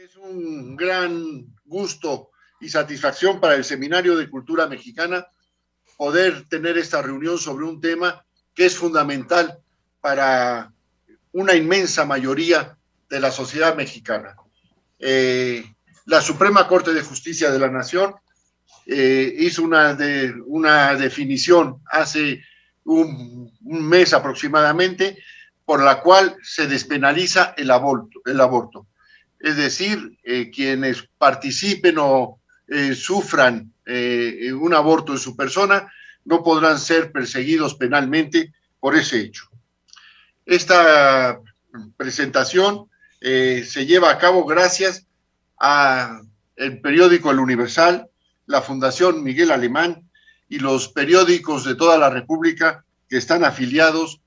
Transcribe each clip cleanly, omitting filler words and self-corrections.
Es un gran gusto y satisfacción para el Seminario de Cultura Mexicana poder tener esta reunión sobre un tema que es fundamental para una inmensa mayoría de la sociedad mexicana. La Suprema Corte de Justicia de la Nación hizo una definición hace un mes aproximadamente, por la cual se despenaliza el aborto. Es decir, quienes participen o sufran un aborto en su persona no podrán ser perseguidos penalmente por ese hecho. Esta presentación se lleva a cabo gracias al periódico El Universal, la Fundación Miguel Alemán y los periódicos de toda la República que están afiliados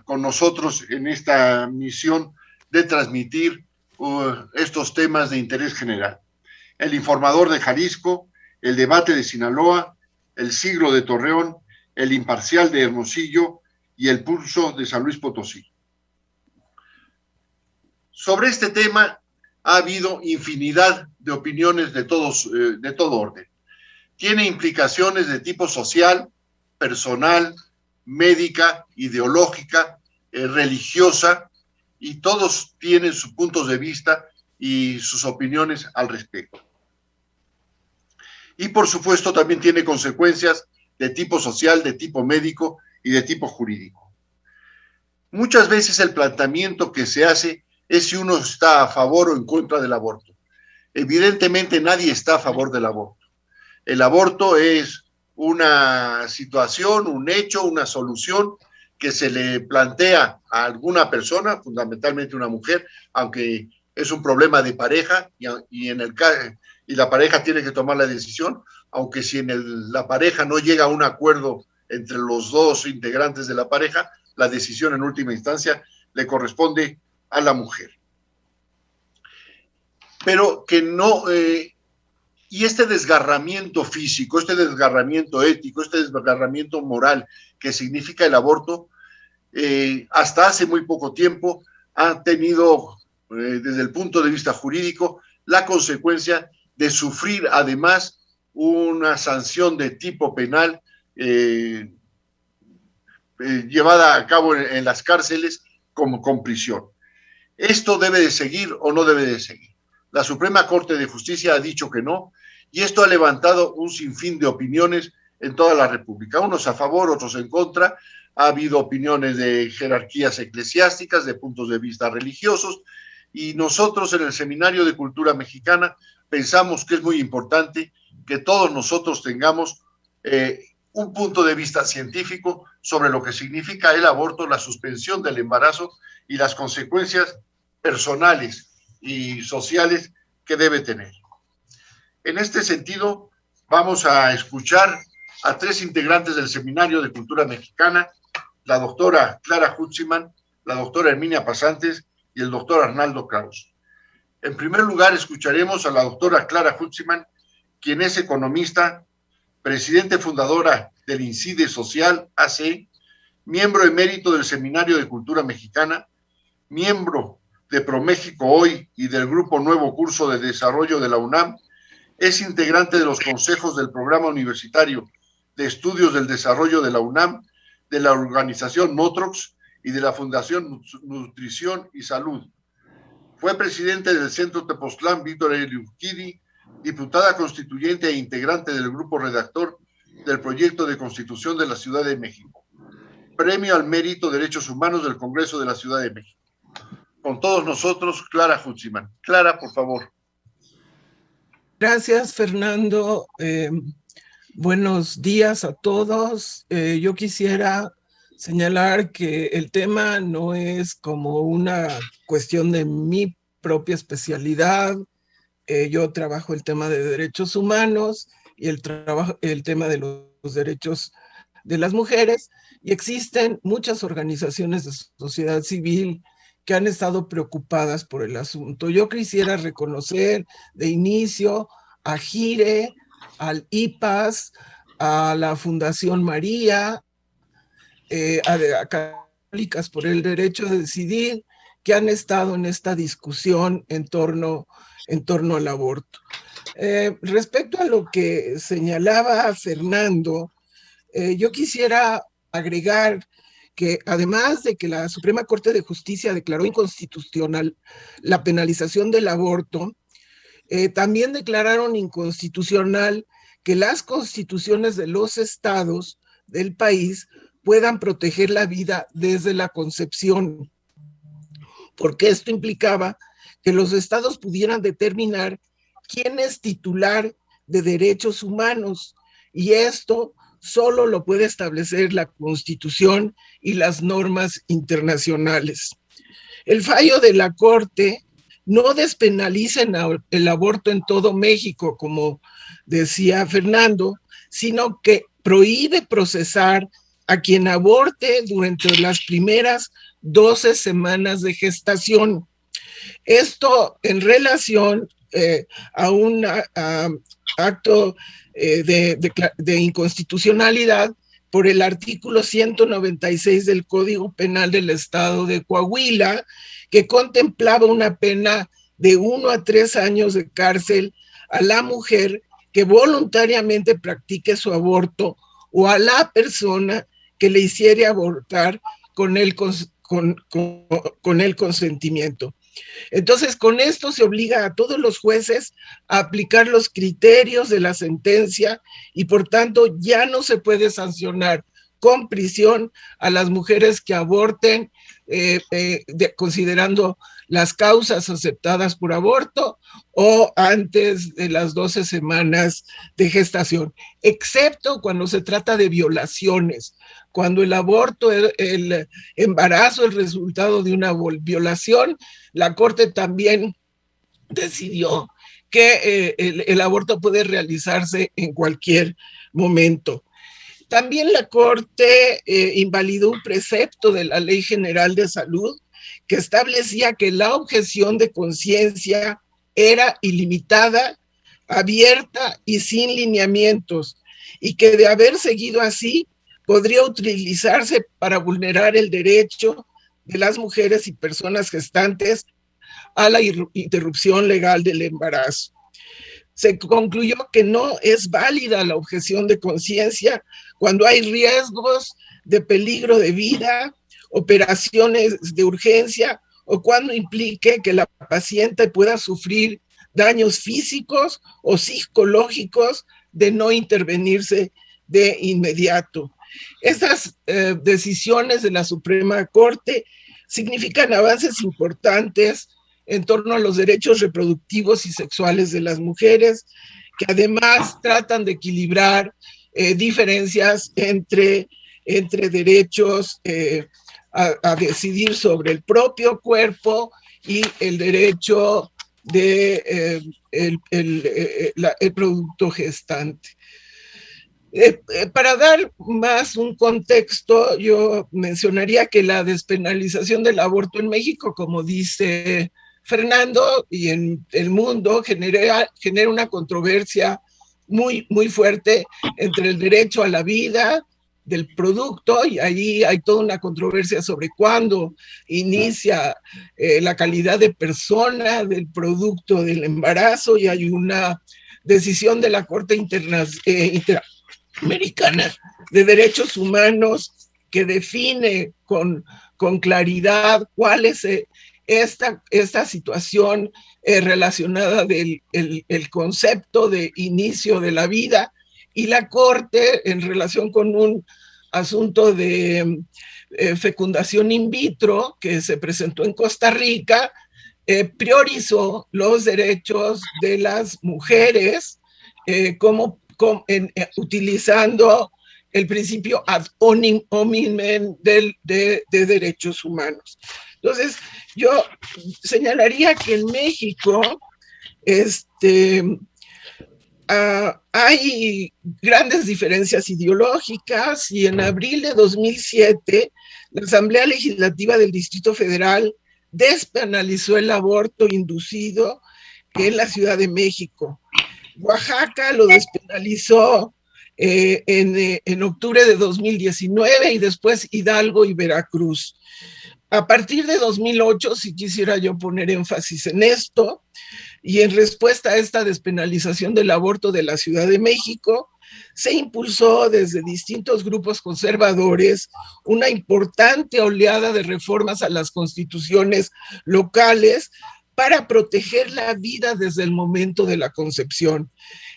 con nosotros en esta misión de transmitir estos temas de interés general. El Informador de Jalisco, El Debate de Sinaloa, El Siglo de Torreón, El Imparcial de Hermosillo y El Pulso de San Luis Potosí. Sobre este tema ha habido infinidad de opiniones de todo orden. Tiene implicaciones de tipo social, personal, médica, ideológica, religiosa, y todos tienen sus puntos de vista y sus opiniones al respecto. Y por supuesto también tiene consecuencias de tipo social, de tipo médico y de tipo jurídico. Muchas veces el planteamiento que se hace es si uno está a favor o en contra del aborto. Evidentemente nadie está a favor del aborto. El aborto es una situación, un hecho, una solución que se le plantea a alguna persona, fundamentalmente una mujer, aunque es un problema de pareja y la pareja tiene que tomar la decisión, aunque si la pareja no llega a un acuerdo entre los dos integrantes de la pareja, la decisión en última instancia le corresponde a la mujer. Pero que no, y este desgarramiento físico, este desgarramiento ético, este desgarramiento moral que significa el aborto, hasta hace muy poco tiempo ha tenido, desde el punto de vista jurídico, la consecuencia de sufrir además una sanción de tipo penal llevada a cabo en las cárceles con prisión. ¿Esto debe de seguir o no debe de seguir? La Suprema Corte de Justicia ha dicho que no, y esto ha levantado un sinfín de opiniones en toda la República, unos a favor, otros en contra. Ha habido opiniones de jerarquías eclesiásticas, de puntos de vista religiosos, y nosotros en el Seminario de Cultura Mexicana pensamos que es muy importante que todos nosotros tengamos un punto de vista científico sobre lo que significa el aborto, la suspensión del embarazo y las consecuencias personales y sociales que debe tener. En este sentido, vamos a escuchar a tres integrantes del Seminario de Cultura Mexicana, la doctora Clara Hutziman, la doctora Herminia Pasantes y el doctor Arnaldo Kraus. En primer lugar, escucharemos a la doctora Clara Hutziman, quien es economista, presidente fundadora del INCIDE Social AC, miembro emérito del Seminario de Cultura Mexicana, miembro de ProMéxico Hoy y del Grupo Nuevo Curso de Desarrollo de la UNAM, es integrante de los consejos del Programa Universitario de Estudios del Desarrollo de la UNAM, de la organización Notrox y de la Fundación Nutrición y Salud. Fue presidente del Centro Tepoztlán Víctor Eliuzquidi, diputada constituyente e integrante del grupo redactor del proyecto de Constitución de la Ciudad de México. Premio al Mérito Derechos Humanos del Congreso de la Ciudad de México. Con todos nosotros, Clara Hutziman. Clara, por favor. Gracias, Fernando. Buenos días a todos. Yo quisiera señalar que el tema no es como una cuestión de mi propia especialidad. Yo trabajo el tema de derechos humanos y el tema de los derechos de las mujeres, y existen muchas organizaciones de sociedad civil que han estado preocupadas por el asunto. Yo quisiera reconocer de inicio a GIRE, al IPAS, a la Fundación María, a Católicas por el Derecho a Decidir que han estado en esta discusión en torno al aborto. Respecto a lo que señalaba Fernando, yo quisiera agregar que además de que la Suprema Corte de Justicia declaró inconstitucional la penalización del aborto, también declararon inconstitucional que las constituciones de los estados del país puedan proteger la vida desde la concepción, porque esto implicaba que los estados pudieran determinar quién es titular de derechos humanos, y esto solo lo puede establecer la Constitución y las normas internacionales. El fallo de la Corte no despenaliza el aborto en todo México, como decía Fernando, sino que prohíbe procesar a quien aborte durante las primeras 12 semanas de gestación. Esto en relación a un acto de inconstitucionalidad por el artículo 196 del Código Penal del Estado de Coahuila, que contemplaba una pena de 1 a 3 años de cárcel a la mujer que voluntariamente practique su aborto o a la persona que le hiciere abortar con el consentimiento. Entonces, con esto se obliga a todos los jueces a aplicar los criterios de la sentencia y, por tanto, ya no se puede sancionar con prisión a las mujeres que aborten considerando las causas aceptadas por aborto o antes de las 12 semanas de gestación, excepto cuando se trata de violaciones. Cuando el aborto, el embarazo es el resultado de una violación, la Corte también decidió que el aborto puede realizarse en cualquier momento. También la Corte invalidó un precepto de la Ley General de Salud que establecía que la objeción de conciencia era ilimitada, abierta y sin lineamientos, y que de haber seguido así podría utilizarse para vulnerar el derecho de las mujeres y personas gestantes a la interrupción legal del embarazo. Se concluyó que no es válida la objeción de conciencia cuando hay riesgos de peligro de vida, operaciones de urgencia o cuando implique que la paciente pueda sufrir daños físicos o psicológicos de no intervenirse de inmediato. Estas decisiones de la Suprema Corte significan avances importantes en torno a los derechos reproductivos y sexuales de las mujeres, que además tratan de equilibrar diferencias entre derechos a decidir sobre el propio cuerpo y el derecho de el producto gestante. Para dar más un contexto, yo mencionaría que la despenalización del aborto en México, como dice Fernando, y en el mundo genera una controversia muy, muy fuerte entre el derecho a la vida del producto, y ahí hay toda una controversia sobre cuándo inicia la calidad de persona del producto del embarazo, y hay una decisión de la Corte Interamericana de Derechos Humanos que define con claridad cuál es esta situación relacionada del el concepto de inicio de la vida, y la Corte, en relación con un asunto de fecundación in vitro que se presentó en Costa Rica, priorizó los derechos de las mujeres utilizando el principio ad hominem de derechos humanos. Entonces, yo señalaría que en México hay grandes diferencias ideológicas, y en abril de 2007 la Asamblea Legislativa del Distrito Federal despenalizó el aborto inducido en la Ciudad de México. Oaxaca lo despenalizó en octubre de 2019, y después Hidalgo y Veracruz. A partir de 2008, si quisiera yo poner énfasis en esto, y en respuesta a esta despenalización del aborto de la Ciudad de México, se impulsó desde distintos grupos conservadores una importante oleada de reformas a las constituciones locales para proteger la vida desde el momento de la concepción.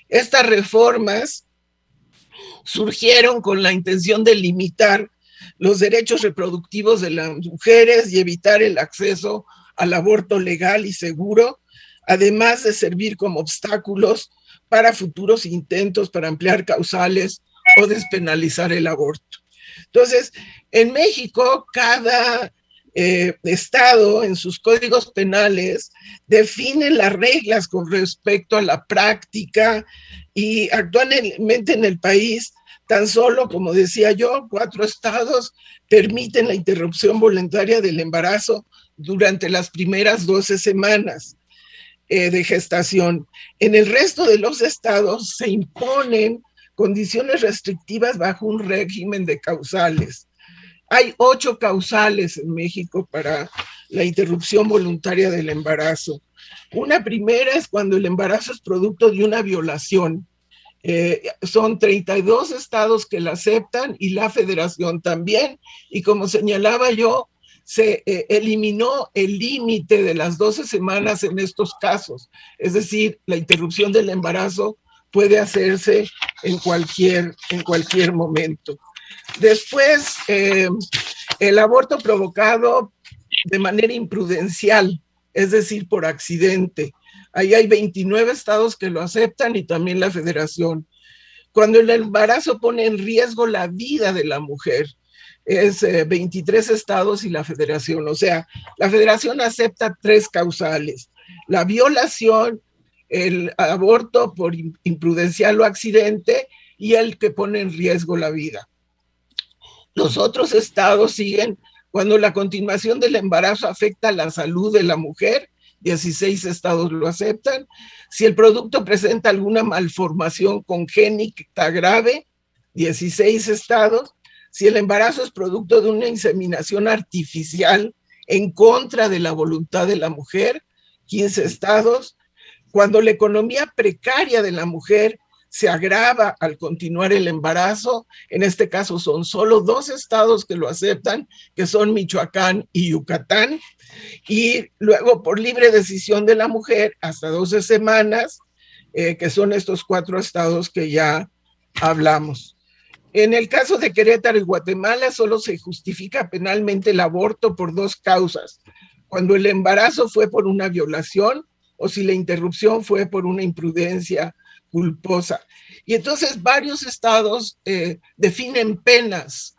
Estas reformas surgieron con la intención de limitar los derechos reproductivos de las mujeres y evitar el acceso al aborto legal y seguro, además de servir como obstáculos para futuros intentos para ampliar causales o despenalizar el aborto. Entonces, en México, cada estado en sus códigos penales define las reglas con respecto a la práctica y actualmente en el país tan solo, como decía yo, 4 estados permiten la interrupción voluntaria del embarazo durante las primeras 12 semanas de gestación. En el resto de los estados se imponen condiciones restrictivas bajo un régimen de causales. Hay 8 causales en México para la interrupción voluntaria del embarazo. Una primera es cuando el embarazo es producto de una violación. Son 32 estados que la aceptan y la federación también. Y como señalaba yo, se eliminó el límite de las 12 semanas en estos casos. Es decir, la interrupción del embarazo puede hacerse en cualquier momento. Después, el aborto provocado de manera imprudencial, es decir, por accidente. Ahí hay 29 estados que lo aceptan y también la federación. Cuando el embarazo pone en riesgo la vida de la mujer, es 23 estados y la federación. O sea, la federación acepta 3 causales: la violación, el aborto por imprudencial o accidente y el que pone en riesgo la vida. Los otros estados siguen cuando la continuación del embarazo afecta la salud de la mujer, 16 estados lo aceptan. Si el producto presenta alguna malformación congénita grave, 16 estados. Si el embarazo es producto de una inseminación artificial en contra de la voluntad de la mujer, 15 estados. Cuando la economía precaria de la mujer se agrava al continuar el embarazo, en este caso son solo 2 estados que lo aceptan, que son Michoacán y Yucatán. Y luego, por libre decisión de la mujer, hasta 12 semanas, que son estos 4 estados que ya hablamos. En el caso de Querétaro y Guatemala, solo se justifica penalmente el aborto por 2 causas: cuando el embarazo fue por una violación o si la interrupción fue por una imprudencia culposa. Y entonces varios estados definen penas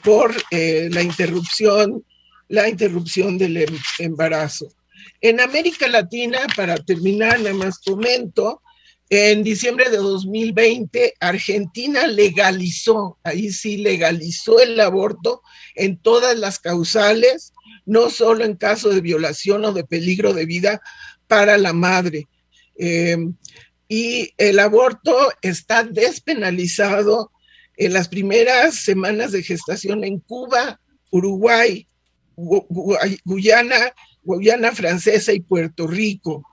por la interrupción del embarazo. En América Latina, para terminar, nada más comento, en diciembre de 2020, Argentina legalizó, ahí sí legalizó el aborto en todas las causales, no solo en caso de violación o de peligro de vida para la madre. Y el aborto está despenalizado en las primeras semanas de gestación en Cuba, Uruguay, Guyana Francesa y Puerto Rico.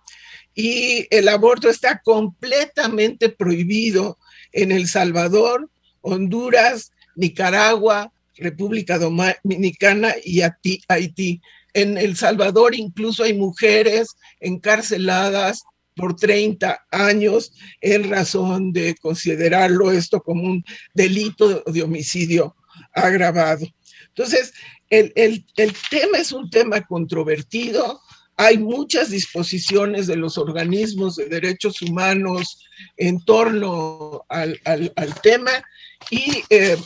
Y el aborto está completamente prohibido en El Salvador, Honduras, Nicaragua, República Dominicana y Haití. En El Salvador incluso hay mujeres encarceladas por 30 años en razón de considerarlo esto como un delito de homicidio agravado. Entonces, el tema es un tema controvertido. Hay muchas disposiciones de los organismos de derechos humanos en torno al tema y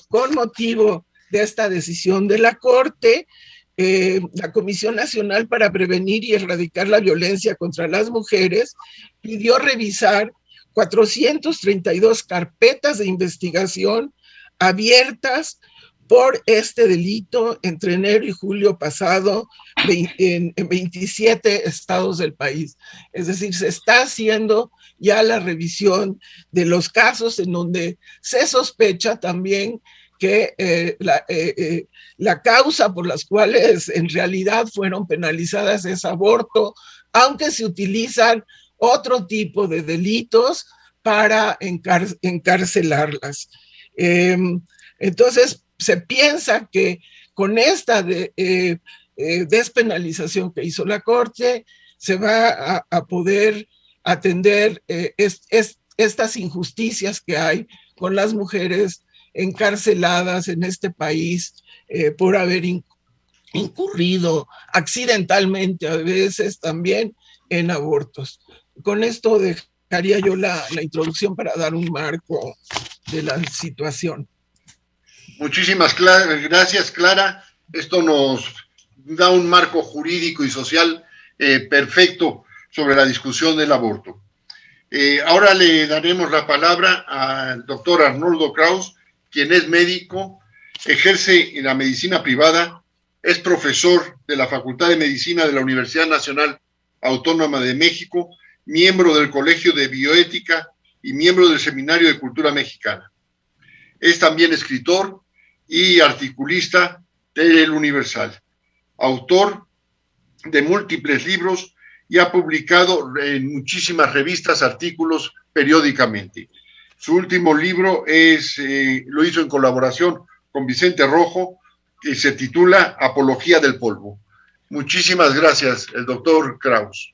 con motivo de esta decisión de la Corte, la Comisión Nacional para Prevenir y Erradicar la Violencia contra las Mujeres pidió revisar 432 carpetas de investigación abiertas por este delito entre enero y julio pasado en 27 estados del país. Es decir, se está haciendo ya la revisión de los casos en donde se sospecha también que la causa por las cuales en realidad fueron penalizadas es aborto, aunque se utilizan otro tipo de delitos para encarcelarlas. Entonces, se piensa que con esta despenalización que hizo la Corte, se va a poder atender estas injusticias que hay con las mujeres encarceladas en este país por haber incurrido accidentalmente a veces también en abortos. Con esto dejaría yo la introducción para dar un marco de la situación. Muchísimas gracias, Clara. Esto nos da un marco jurídico y social perfecto sobre la discusión del aborto. Ahora le daremos la palabra al doctor Arnoldo Kraus, quien es médico, ejerce en la medicina privada, es profesor de la Facultad de Medicina de la Universidad Nacional Autónoma de México, miembro del Colegio de Bioética y miembro del Seminario de Cultura Mexicana. Es también escritor y articulista del Universal, autor de múltiples libros y ha publicado en muchísimas revistas artículos periódicamente. Su último libro lo hizo en colaboración con Vicente Rojo, que se titula Apología del Polvo. Muchísimas gracias, el doctor Kraus.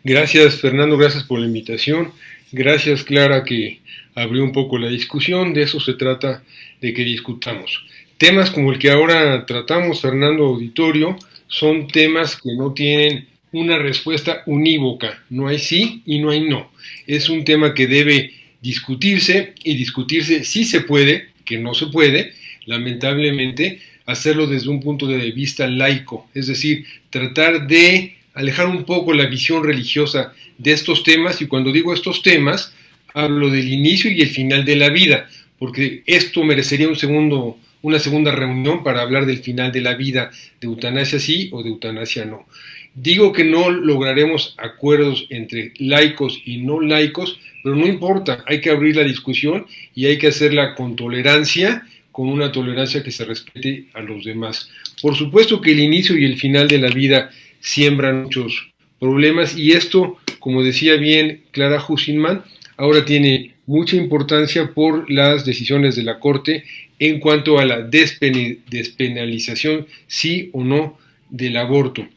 Gracias, Fernando, gracias por la invitación. Gracias, Clara, que abrió un poco la discusión. De eso se trata, de que discutamos. Temas como el que ahora tratamos, Fernando, auditorio, son temas que no tienen una respuesta unívoca. No hay sí y no hay no. Es un tema que debe discutirse y discutirse si se puede, que no se puede, lamentablemente, hacerlo desde un punto de vista laico, es decir, tratar de alejar un poco la visión religiosa de estos temas, y cuando digo estos temas, hablo del inicio y el final de la vida, porque esto merecería una segunda reunión para hablar del final de la vida, de eutanasia sí o de eutanasia no. Digo que no lograremos acuerdos entre laicos y no laicos, pero no importa, hay que abrir la discusión y hay que hacerla con tolerancia, con una tolerancia que se respete a los demás. Por supuesto que el inicio y el final de la vida siembran muchos problemas, y esto, como decía bien Clara Hussinman, ahora tiene mucha importancia por las decisiones de la Corte en cuanto a la despenalización, sí o no, del aborto.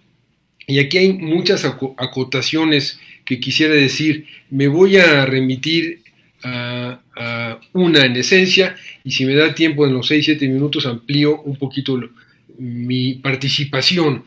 Y aquí hay muchas acotaciones que quisiera decir. Me voy a remitir a una en esencia, y si me da tiempo en los 6-7 minutos amplío un poquito mi participación.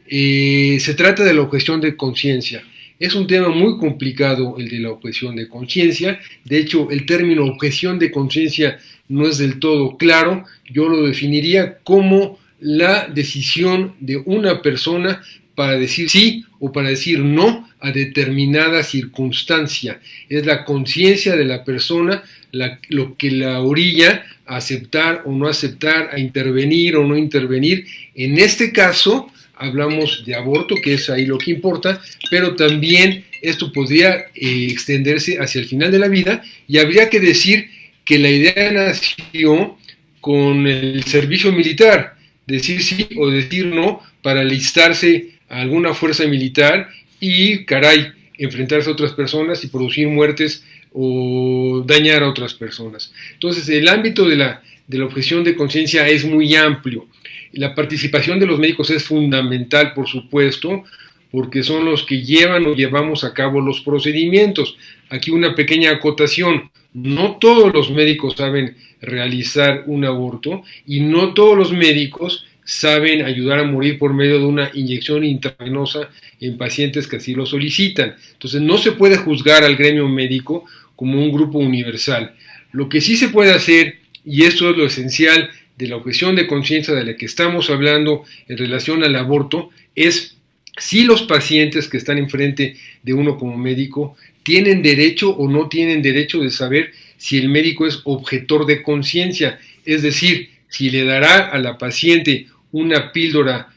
Se trata de la objeción de conciencia. Es un tema muy complicado el de la objeción de conciencia. De hecho, el término objeción de conciencia no es del todo claro. Yo lo definiría como la decisión de una persona para decir sí o para decir no a determinada circunstancia. Es la conciencia de la persona lo que la orilla a aceptar o no aceptar, a intervenir o no intervenir. En este caso hablamos de aborto, que es ahí lo que importa, pero también esto podría extenderse hacia el final de la vida, y habría que decir que la idea nació con el servicio militar, decir sí o decir no para alistarse a alguna fuerza militar y, caray, enfrentarse a otras personas y producir muertes o dañar a otras personas. Entonces, el ámbito de la objeción de conciencia es muy amplio. La participación de los médicos es fundamental, por supuesto, porque son los que llevan o llevamos a cabo los procedimientos. Aquí una pequeña acotación: no todos los médicos saben realizar un aborto y no todos los médicos saben ayudar a morir por medio de una inyección intravenosa en pacientes que así lo solicitan. Entonces no se puede juzgar al gremio médico como un grupo universal. Lo que sí se puede hacer, y esto es lo esencial de la objeción de conciencia de la que estamos hablando en relación al aborto, es si los pacientes que están enfrente de uno como médico tienen derecho o no tienen derecho de saber si el médico es objetor de conciencia, es decir, si le dará a la paciente una píldora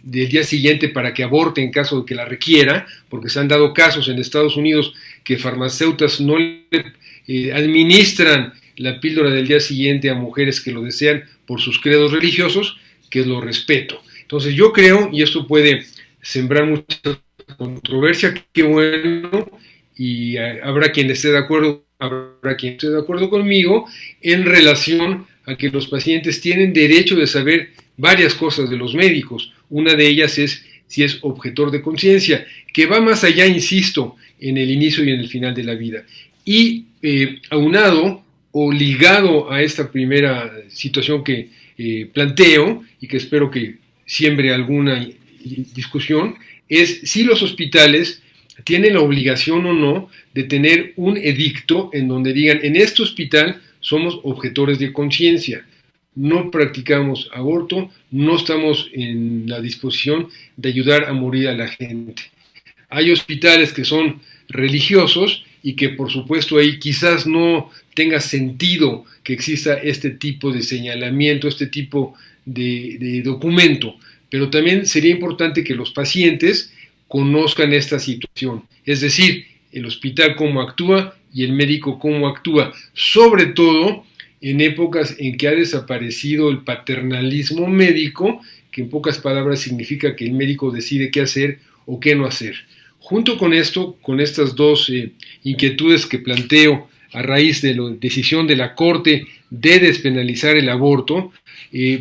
del día siguiente para que aborte en caso de que la requiera, porque se han dado casos en Estados Unidos que farmacéuticas no le administran la píldora del día siguiente a mujeres que lo desean por sus credos religiosos, que lo respeto. Entonces yo creo, y esto puede sembrar mucha controversia, qué bueno, y habrá quien esté de acuerdo, habrá quien esté de acuerdo conmigo, en relación a que los pacientes tienen derecho de saber varias cosas de los médicos. Una de ellas es si es objetor de conciencia, que va más allá, insisto, en el inicio y en el final de la vida. Y aunado o ligado a esta primera situación que planteo y que espero que siembre alguna discusión, es si los hospitales tienen la obligación o no de tener un edicto en donde digan, en este hospital somos objetores de conciencia, no practicamos aborto, no estamos en la disposición de ayudar a morir a la gente. Hay hospitales que son religiosos y que por supuesto ahí quizás no tenga sentido que exista este tipo de señalamiento, este tipo de documento, pero también sería importante que los pacientes conozcan esta situación, es decir, el hospital cómo actúa y el médico cómo actúa, sobre todo en épocas en que ha desaparecido el paternalismo médico, que en pocas palabras significa que el médico decide qué hacer o qué no hacer. Junto con esto, con estas dos inquietudes que planteo a raíz de la decisión de la Corte de despenalizar el aborto,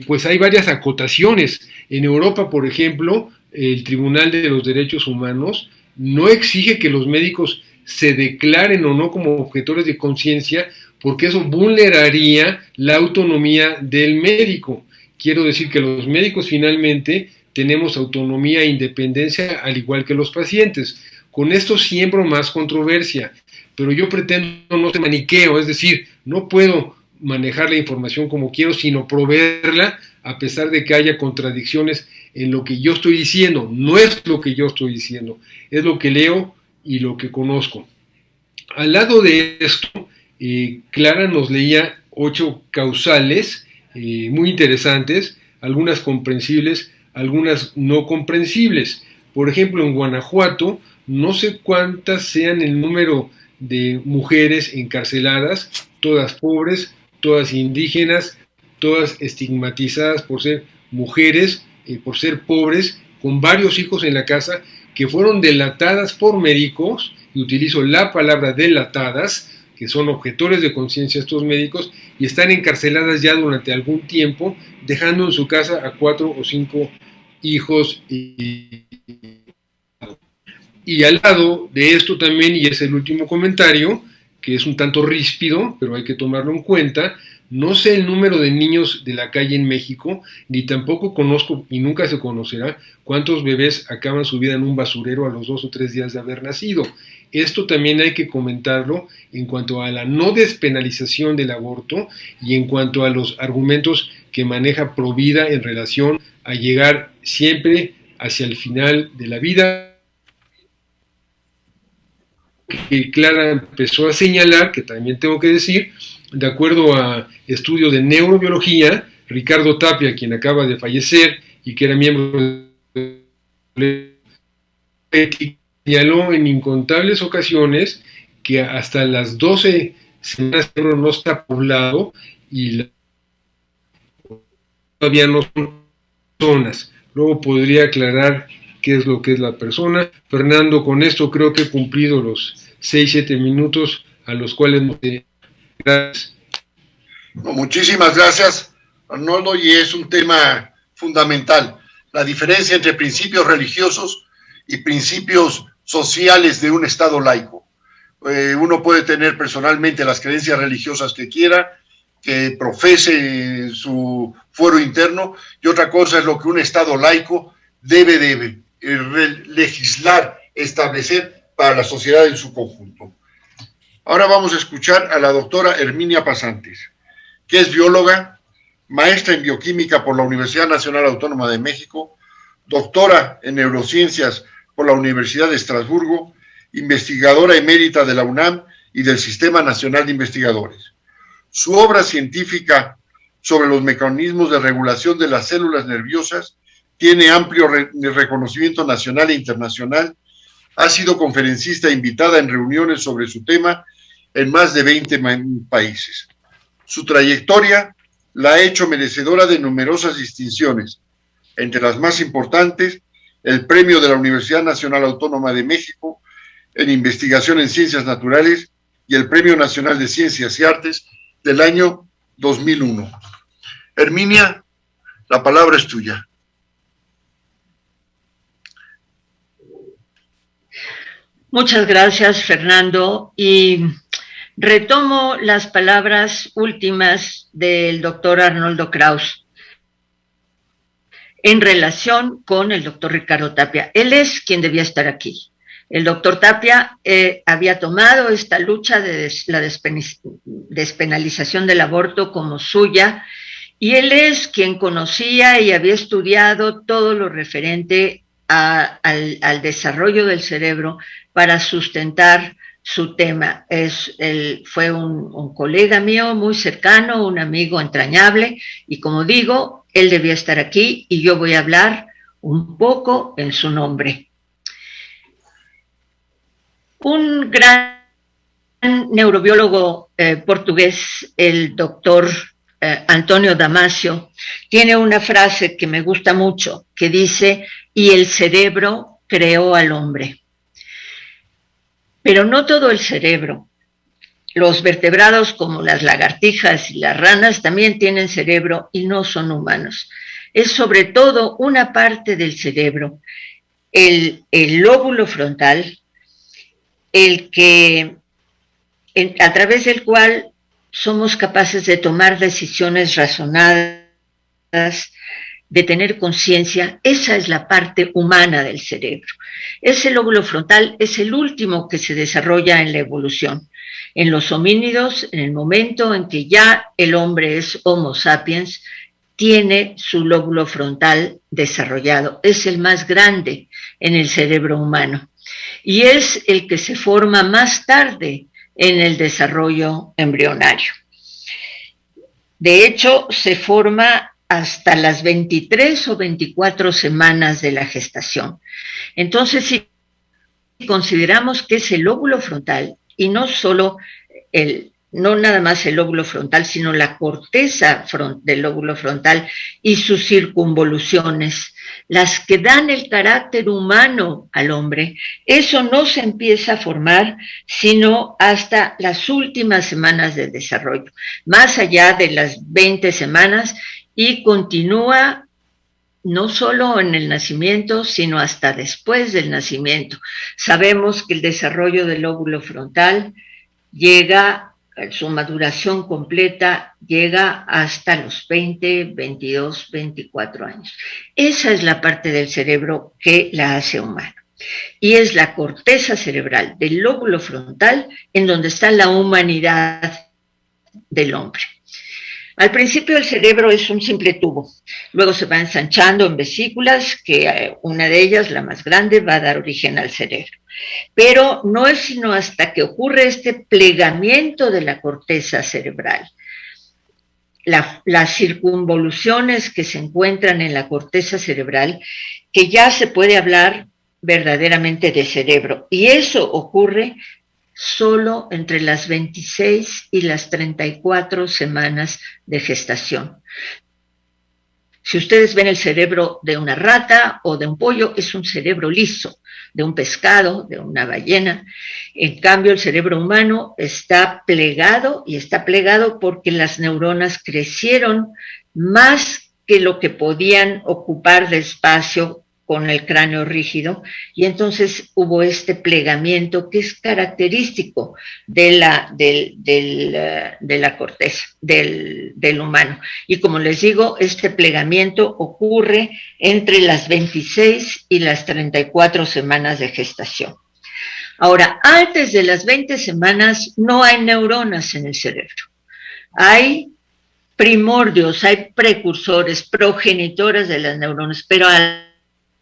pues hay varias acotaciones. En Europa, por ejemplo, el Tribunal de los Derechos Humanos no exige que los médicos se declaren o no como objetores de conciencia, porque eso vulneraría la autonomía del médico. Quiero decir que los médicos finalmente tenemos autonomía e independencia al igual que los pacientes. Con esto siembro más controversia, pero yo pretendo no ser maniqueo, es decir, no puedo manejar la información como quiero, sino proveerla a pesar de que haya contradicciones en lo que yo estoy diciendo. No es lo que yo estoy diciendo, es lo que leo y lo que conozco. Al lado de esto, Clara nos leía 8 causales muy interesantes, algunas comprensibles, algunas no comprensibles. Por ejemplo, en Guanajuato, no sé cuántas sean el número de mujeres encarceladas, todas pobres, todas indígenas, todas estigmatizadas por ser mujeres, por ser pobres, con varios hijos en la casa, que fueron delatadas por médicos, y utilizo la palabra delatadas, que son objetores de conciencia estos médicos, y están encarceladas ya durante algún tiempo, dejando en su casa a 4 o 5 hijos. Y al lado de esto también, y es el último comentario, que es un tanto ríspido, pero hay que tomarlo en cuenta, no sé el número de niños de la calle en México, ni tampoco conozco, y nunca se conocerá, cuántos bebés acaban su vida en un basurero a los 2 o 3 días de haber nacido. Esto también hay que comentarlo en cuanto a la no despenalización del aborto y en cuanto a los argumentos que maneja Provida en relación a llegar siempre hacia el final de la vida, que Clara empezó a señalar, que también tengo que decir, de acuerdo a estudios de neurobiología, Ricardo Tapia, quien acaba de fallecer y que era miembro de señaló en incontables ocasiones que hasta las 12 semanas no está poblado y todavía no son personas. Luego podría aclarar qué es lo que es la persona. Fernando, con esto creo que he cumplido los 6-7 minutos a los cuales nos gracias. Muchísimas gracias, Arnoldo, y es un tema fundamental, la diferencia entre principios religiosos y principios sociales de un Estado laico. Uno puede tener personalmente las creencias religiosas que quiera, que profese su fuero interno, y otra cosa es lo que un Estado laico debe legislar, establecer para la sociedad en su conjunto. Ahora vamos a escuchar a la doctora Herminia Pasantes, que es bióloga, maestra en bioquímica por la Universidad Nacional Autónoma de México, doctora en neurociencias por la Universidad de Estrasburgo, investigadora emérita de la UNAM y del Sistema Nacional de Investigadores. Su obra científica sobre los mecanismos de regulación de las células nerviosas tiene amplio reconocimiento nacional e internacional. Ha sido conferencista invitada en reuniones sobre su tema en más de 20 países. Su trayectoria la ha hecho merecedora de numerosas distinciones, entre las más importantes, el Premio de la Universidad Nacional Autónoma de México en Investigación en Ciencias Naturales y el Premio Nacional de Ciencias y Artes del año 2001. Herminia, la palabra es tuya. Muchas gracias, Fernando, y retomo las palabras últimas del doctor Arnoldo Kraus en relación con el doctor Ricardo Tapia. Él es quien debía estar aquí. El doctor Tapia había tomado esta lucha de la despenalización del aborto como suya, y él es quien conocía y había estudiado todo lo referente al desarrollo del cerebro para sustentar su tema. Fue un colega mío muy cercano, un amigo entrañable, y como digo, él debía estar aquí y yo voy a hablar un poco en su nombre. Un gran neurobiólogo portugués, el doctor Antonio Damasio, tiene una frase que me gusta mucho, que dice: y el cerebro creó al hombre. Pero no todo el cerebro. Los vertebrados como las lagartijas y las ranas también tienen cerebro y no son humanos. Es sobre todo una parte del cerebro, el lóbulo frontal, a través del cual somos capaces de tomar decisiones razonadas, de tener conciencia. Esa es la parte humana del cerebro. Ese lóbulo frontal es el último que se desarrolla en la evolución. En los homínidos, en el momento en que ya el hombre es Homo sapiens, tiene su lóbulo frontal desarrollado. Es el más grande en el cerebro humano y es el que se forma más tarde en el desarrollo embrionario. De hecho, se forma hasta las 23 o 24 semanas de la gestación. Entonces, si consideramos que es el lóbulo frontal, y no nada más el lóbulo frontal, sino la corteza del lóbulo frontal y sus circunvoluciones, las que dan el carácter humano al hombre, eso no se empieza a formar sino hasta las últimas semanas de desarrollo, más allá de las 20 semanas, y continúa no solo en el nacimiento, sino hasta después del nacimiento. Sabemos que el desarrollo del lóbulo frontal llega, su maduración completa llega hasta los 20, 22, 24 años. Esa es la parte del cerebro que la hace humana. Y es la corteza cerebral del lóbulo frontal en donde está la humanidad del hombre. Al principio el cerebro es un simple tubo, luego se va ensanchando en vesículas, que una de ellas, la más grande, va a dar origen al cerebro. Pero no es sino hasta que ocurre este plegamiento de la corteza cerebral, las circunvoluciones que se encuentran en la corteza cerebral, que ya se puede hablar verdaderamente de cerebro. Y eso ocurre solo entre las 26 y las 34 semanas de gestación. Si ustedes ven el cerebro de una rata o de un pollo, es un cerebro liso, de un pescado, de una ballena. En cambio, el cerebro humano está plegado, y está plegado porque las neuronas crecieron más que lo que podían ocupar de espacio con el cráneo rígido, y entonces hubo este plegamiento que es característico de la corteza, del humano. Y como les digo, este plegamiento ocurre entre las 26 y las 34 semanas de gestación. Ahora, antes de las 20 semanas no hay neuronas en el cerebro. Hay primordios, hay precursores, progenitores de las neuronas, pero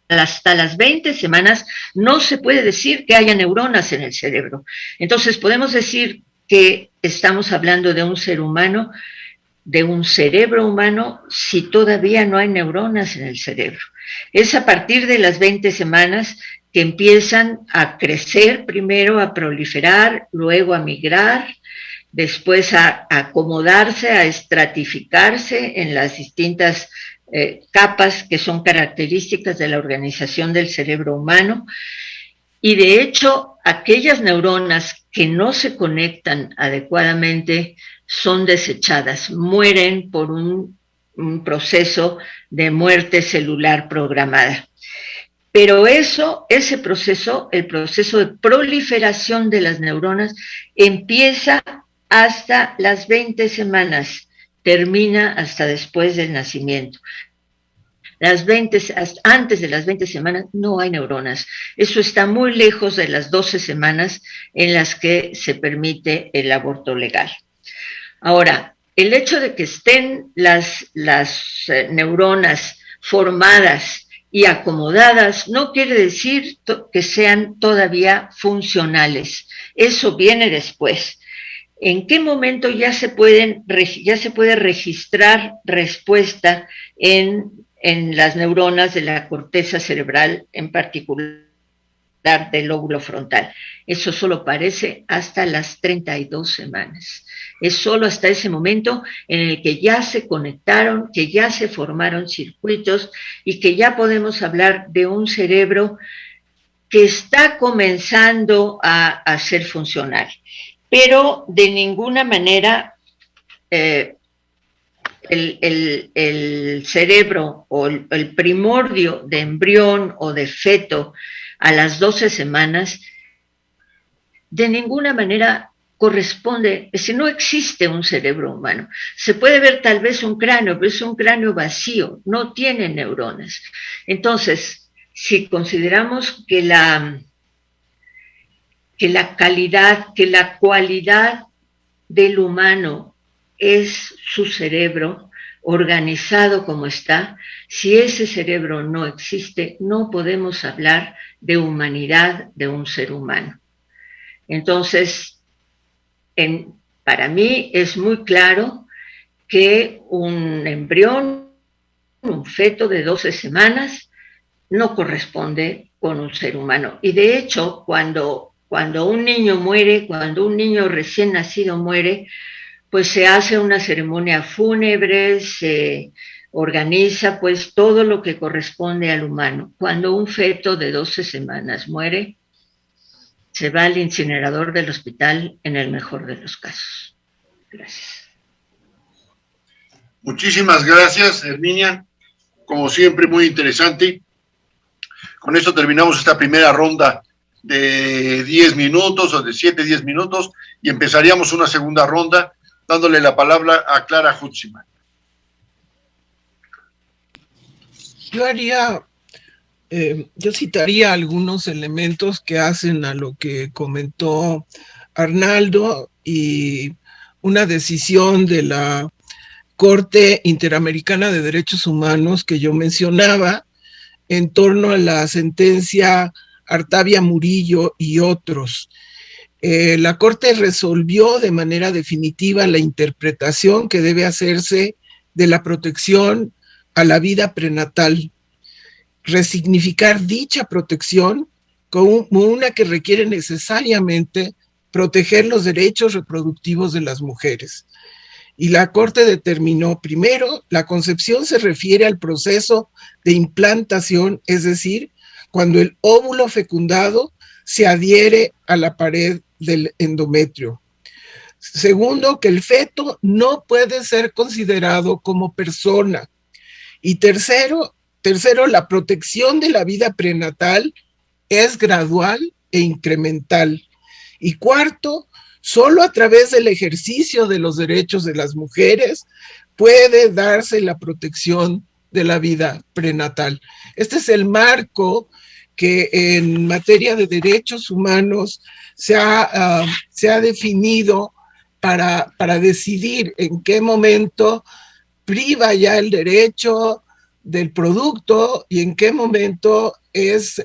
hasta las 20 semanas no se puede decir que haya neuronas en el cerebro. Entonces podemos decir que estamos hablando de un ser humano, de un cerebro humano, si todavía no hay neuronas en el cerebro. Es a partir de las 20 semanas que empiezan a crecer, primero a proliferar, luego a migrar después a acomodarse, a estratificarse en las distintas capas que son características de la organización del cerebro humano. Y de hecho, aquellas neuronas que no se conectan adecuadamente son desechadas, mueren por un proceso de muerte celular programada. Pero ese proceso, el proceso de proliferación de las neuronas, empieza hasta las 20 semanas, termina hasta después del nacimiento. Antes de las 20 semanas no hay neuronas. Eso está muy lejos de las 12 semanas en las que se permite el aborto legal. Ahora, el hecho de que estén las neuronas formadas y acomodadas no quiere decir que sean todavía funcionales. Eso viene después. ¿En qué momento ya se puede registrar respuesta en las neuronas de la corteza cerebral, en particular del lóbulo frontal? Eso solo aparece hasta las 32 semanas. Es solo hasta ese momento en el que ya se conectaron, que ya se formaron circuitos y que ya podemos hablar de un cerebro que está comenzando a ser funcional. Pero de ninguna manera el cerebro o el primordio de embrión o de feto a las 12 semanas, de ninguna manera corresponde, es decir, no existe un cerebro humano. Se puede ver tal vez un cráneo, pero es un cráneo vacío, no tiene neuronas. Entonces, si consideramos que la cualidad del humano es su cerebro organizado como está, si ese cerebro no existe, no podemos hablar de humanidad de un ser humano. Entonces, para mí es muy claro que un embrión, un feto de 12 semanas, no corresponde con un ser humano. Y de hecho, cuando un niño muere, cuando un niño recién nacido muere, pues se hace una ceremonia fúnebre, se organiza pues todo lo que corresponde al humano. Cuando un feto de 12 semanas muere, se va al incinerador del hospital en el mejor de los casos. Gracias. Muchísimas gracias, Herminia. Como siempre, muy interesante. Con esto terminamos esta primera ronda de 10 minutos o de 7-10 minutos y empezaríamos una segunda ronda dándole la palabra a Clara Hutziman. Yo citaría algunos elementos que hacen a lo que comentó Arnaldo y una decisión de la Corte Interamericana de Derechos Humanos que yo mencionaba en torno a la sentencia Artavia Murillo y otros. La Corte resolvió de manera definitiva la interpretación que debe hacerse de la protección a la vida prenatal, resignificar dicha protección como una que requiere necesariamente proteger los derechos reproductivos de las mujeres. Y la Corte determinó, primero, la concepción se refiere al proceso de implantación, es decir, cuando el óvulo fecundado se adhiere a la pared del endometrio. Segundo, que el feto no puede ser considerado como persona. Y tercero, la protección de la vida prenatal es gradual e incremental. Y cuarto, solo a través del ejercicio de los derechos de las mujeres puede darse la protección de la vida prenatal. Este es el marco que en materia de derechos humanos se ha definido para decidir en qué momento priva ya el derecho del producto y en qué momento es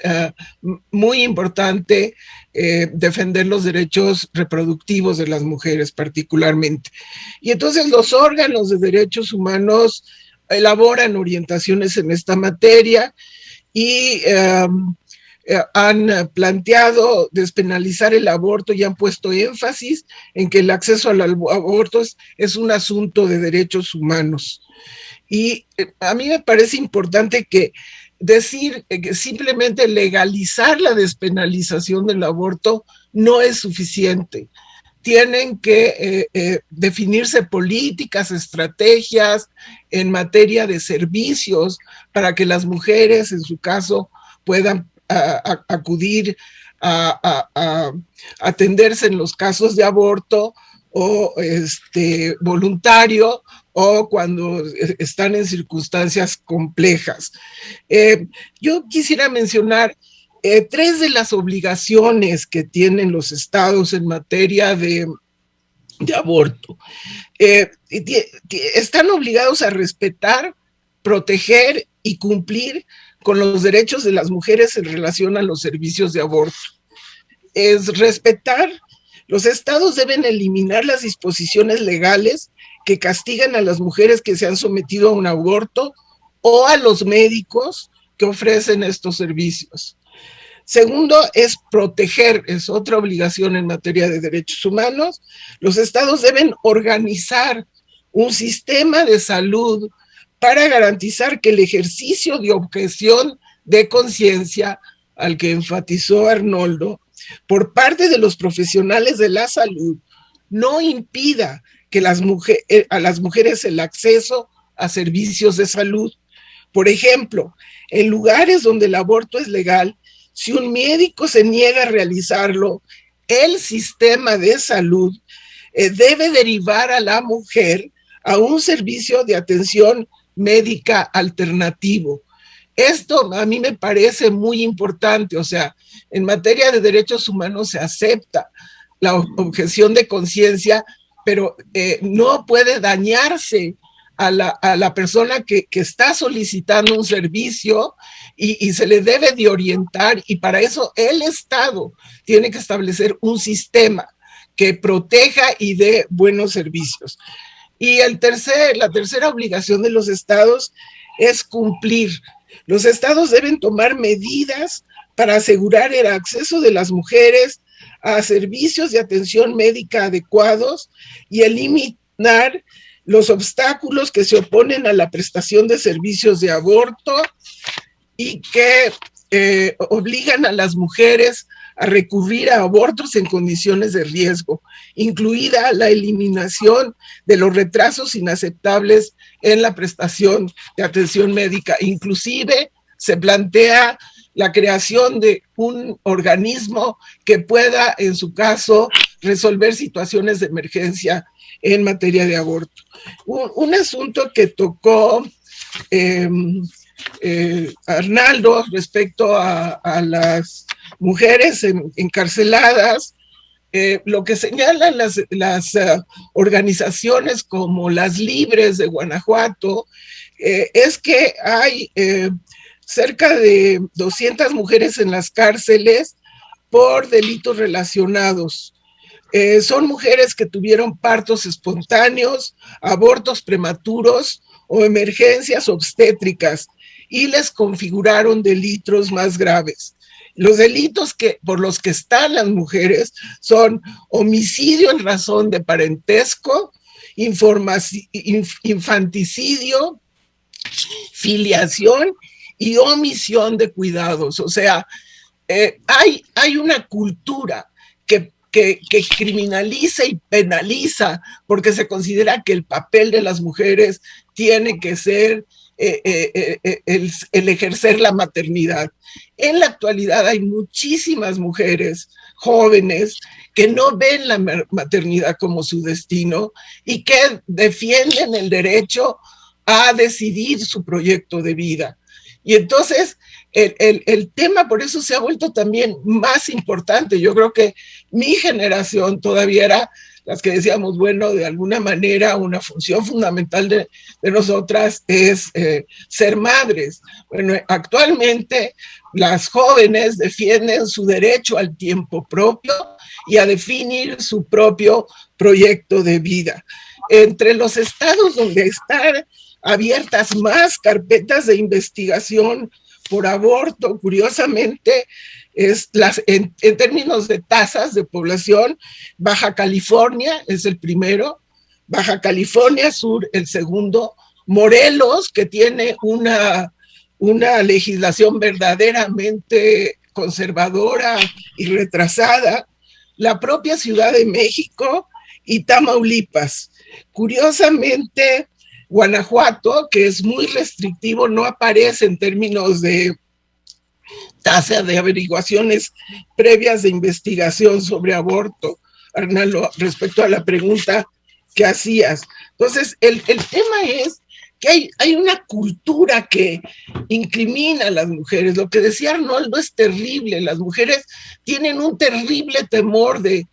muy importante defender los derechos reproductivos de las mujeres particularmente. Y entonces los órganos de derechos humanos elaboran orientaciones en esta materia y han planteado despenalizar el aborto y han puesto énfasis en que el acceso al aborto es un asunto de derechos humanos. Y a mí me parece importante que decir que simplemente legalizar la despenalización del aborto no es suficiente. Tienen que definirse políticas, estrategias en materia de servicios para que las mujeres, en su caso, puedan acudir a atenderse en los casos de aborto o voluntario o cuando están en circunstancias complejas. Yo quisiera mencionar 3 de las obligaciones que tienen los estados en materia de aborto. Están obligados a respetar, proteger y cumplir con los derechos de las mujeres en relación a los servicios de aborto. Es respetar. Los estados deben eliminar las disposiciones legales que castigan a las mujeres que se han sometido a un aborto o a los médicos que ofrecen estos servicios. Segundo, es proteger, es otra obligación en materia de derechos humanos. Los estados deben organizar un sistema de salud para garantizar que el ejercicio de objeción de conciencia, al que enfatizó Arnoldo, por parte de los profesionales de la salud, no impida que a las mujeres el acceso a servicios de salud. Por ejemplo, en lugares donde el aborto es legal, si un médico se niega a realizarlo, el sistema de salud debe derivar a la mujer a un servicio de atención médica alternativo. Esto a mí me parece muy importante, o sea, en materia de derechos humanos se acepta la objeción de conciencia, pero no puede dañarse a la persona que está solicitando un servicio y se le debe de orientar, y para eso el Estado tiene que establecer un sistema que proteja y dé buenos servicios. Y la tercera obligación de los estados es cumplir. Los estados deben tomar medidas para asegurar el acceso de las mujeres a servicios de atención médica adecuados y eliminar los obstáculos que se oponen a la prestación de servicios de aborto y que obligan a las mujeres a recurrir a abortos en condiciones de riesgo, incluida la eliminación de los retrasos inaceptables en la prestación de atención médica. Inclusive se plantea la creación de un organismo que pueda, en su caso, resolver situaciones de emergencia en materia de aborto. Un asunto que tocó Arnaldo respecto a las mujeres encarceladas, lo que señalan las organizaciones como las Libres de Guanajuato, es que hay cerca de 200 mujeres en las cárceles por delitos relacionados. Son mujeres que tuvieron partos espontáneos, abortos prematuros o emergencias obstétricas y les configuraron delitos más graves. Los delitos por los que están las mujeres son homicidio en razón de parentesco, infanticidio, filiación y omisión de cuidados. O sea, hay una cultura que criminaliza y penaliza porque se considera que el papel de las mujeres tiene que ser el ejercer la maternidad. En la actualidad hay muchísimas mujeres jóvenes que no ven la maternidad como su destino y que defienden el derecho a decidir su proyecto de vida. Y entonces el tema por eso se ha vuelto también más importante. Yo creo que mi generación todavía era las que decíamos, bueno, de alguna manera una función fundamental de nosotras es ser madres. Bueno, actualmente las jóvenes defienden su derecho al tiempo propio y a definir su propio proyecto de vida. Entre los estados donde están abiertas más carpetas de investigación por aborto, curiosamente, en términos de tasas de población, Baja California es el primero, Baja California Sur el segundo, Morelos, que tiene una legislación verdaderamente conservadora y retrasada, la propia Ciudad de México y Tamaulipas. Curiosamente, Guanajuato, que es muy restrictivo, no aparece en términos de tasa de averiguaciones previas de investigación sobre aborto, Arnaldo, respecto a la pregunta que hacías. Entonces, el tema es que hay una cultura que incrimina a las mujeres. Lo que decía Arnoldo es terrible. Las mujeres tienen un terrible temor de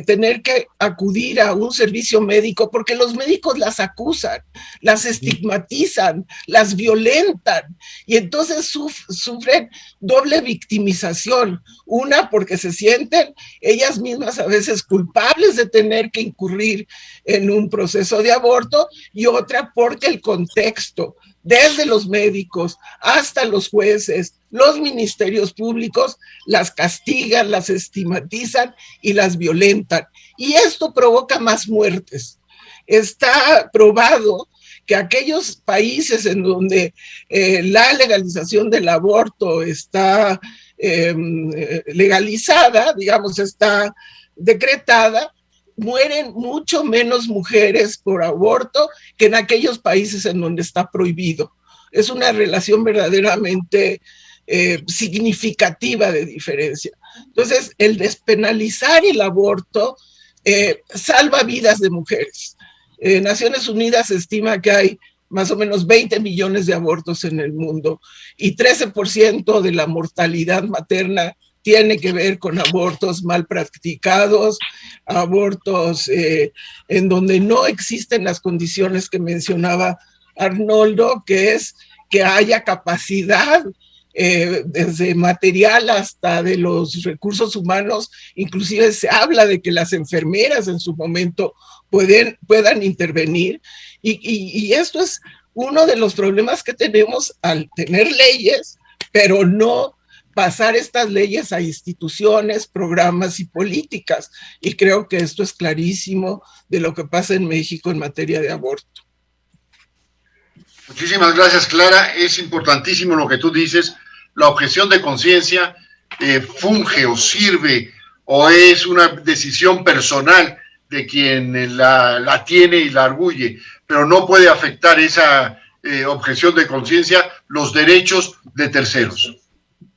tener que acudir a un servicio médico porque los médicos las acusan, las estigmatizan, las violentan y entonces sufren doble victimización. Una, porque se sienten ellas mismas a veces culpables de tener que incurrir en un proceso de aborto, y otra porque el contexto, desde los médicos hasta los jueces, los ministerios públicos, las castigan, las estigmatizan y las violentan. Y esto provoca más muertes. Está probado que aquellos países en donde la legalización del aborto está legalizada, digamos, está decretada, mueren mucho menos mujeres por aborto que en aquellos países en donde está prohibido. Es una relación verdaderamente significativa de diferencia. Entonces, el despenalizar el aborto salva vidas de mujeres. Naciones Unidas estima que hay más o menos 20 millones de abortos en el mundo y 13% de la mortalidad materna tiene que ver con abortos mal practicados, abortos en donde no existen las condiciones que mencionaba Arnoldo, que es que haya capacidad desde material hasta de los recursos humanos. Inclusive se habla de que las enfermeras en su momento puedan intervenir, y esto es uno de los problemas que tenemos al tener leyes, pero no pasar estas leyes a instituciones, programas y políticas. Y creo que esto es clarísimo de lo que pasa en México en materia de aborto. Muchísimas gracias, Clara. Es importantísimo lo que tú dices. La objeción de conciencia funge o sirve o es una decisión personal de quien la tiene y la arguye, pero no puede afectar esa objeción de conciencia los derechos de terceros.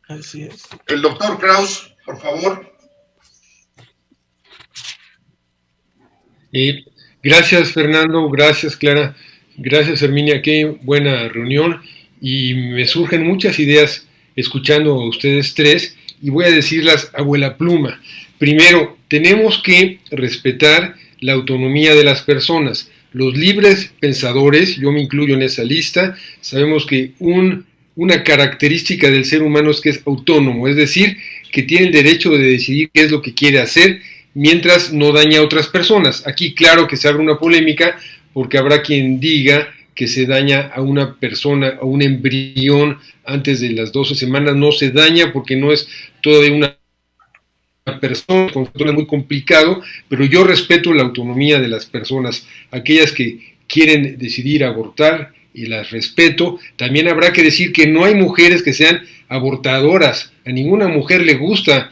Así es. El doctor Kraus, por favor. Gracias, Fernando, gracias, Clara, gracias, Herminia, qué buena reunión, y me surgen muchas ideas escuchando a ustedes tres, y voy a decirlas a vuela pluma. Primero, tenemos que respetar la autonomía de las personas. Los libres pensadores, yo me incluyo en esa lista, sabemos que una característica del ser humano es que es autónomo, es decir, que tiene el derecho de decidir qué es lo que quiere hacer mientras no daña a otras personas. Aquí claro que se abre una polémica porque habrá quien diga que se daña a una persona, a un embrión antes de las 12 semanas, no se daña porque no es todavía una persona, es muy complicado, pero yo respeto la autonomía de las personas, aquellas que quieren decidir abortar, y las respeto. También habrá que decir que no hay mujeres que sean abortadoras, a ninguna mujer le gusta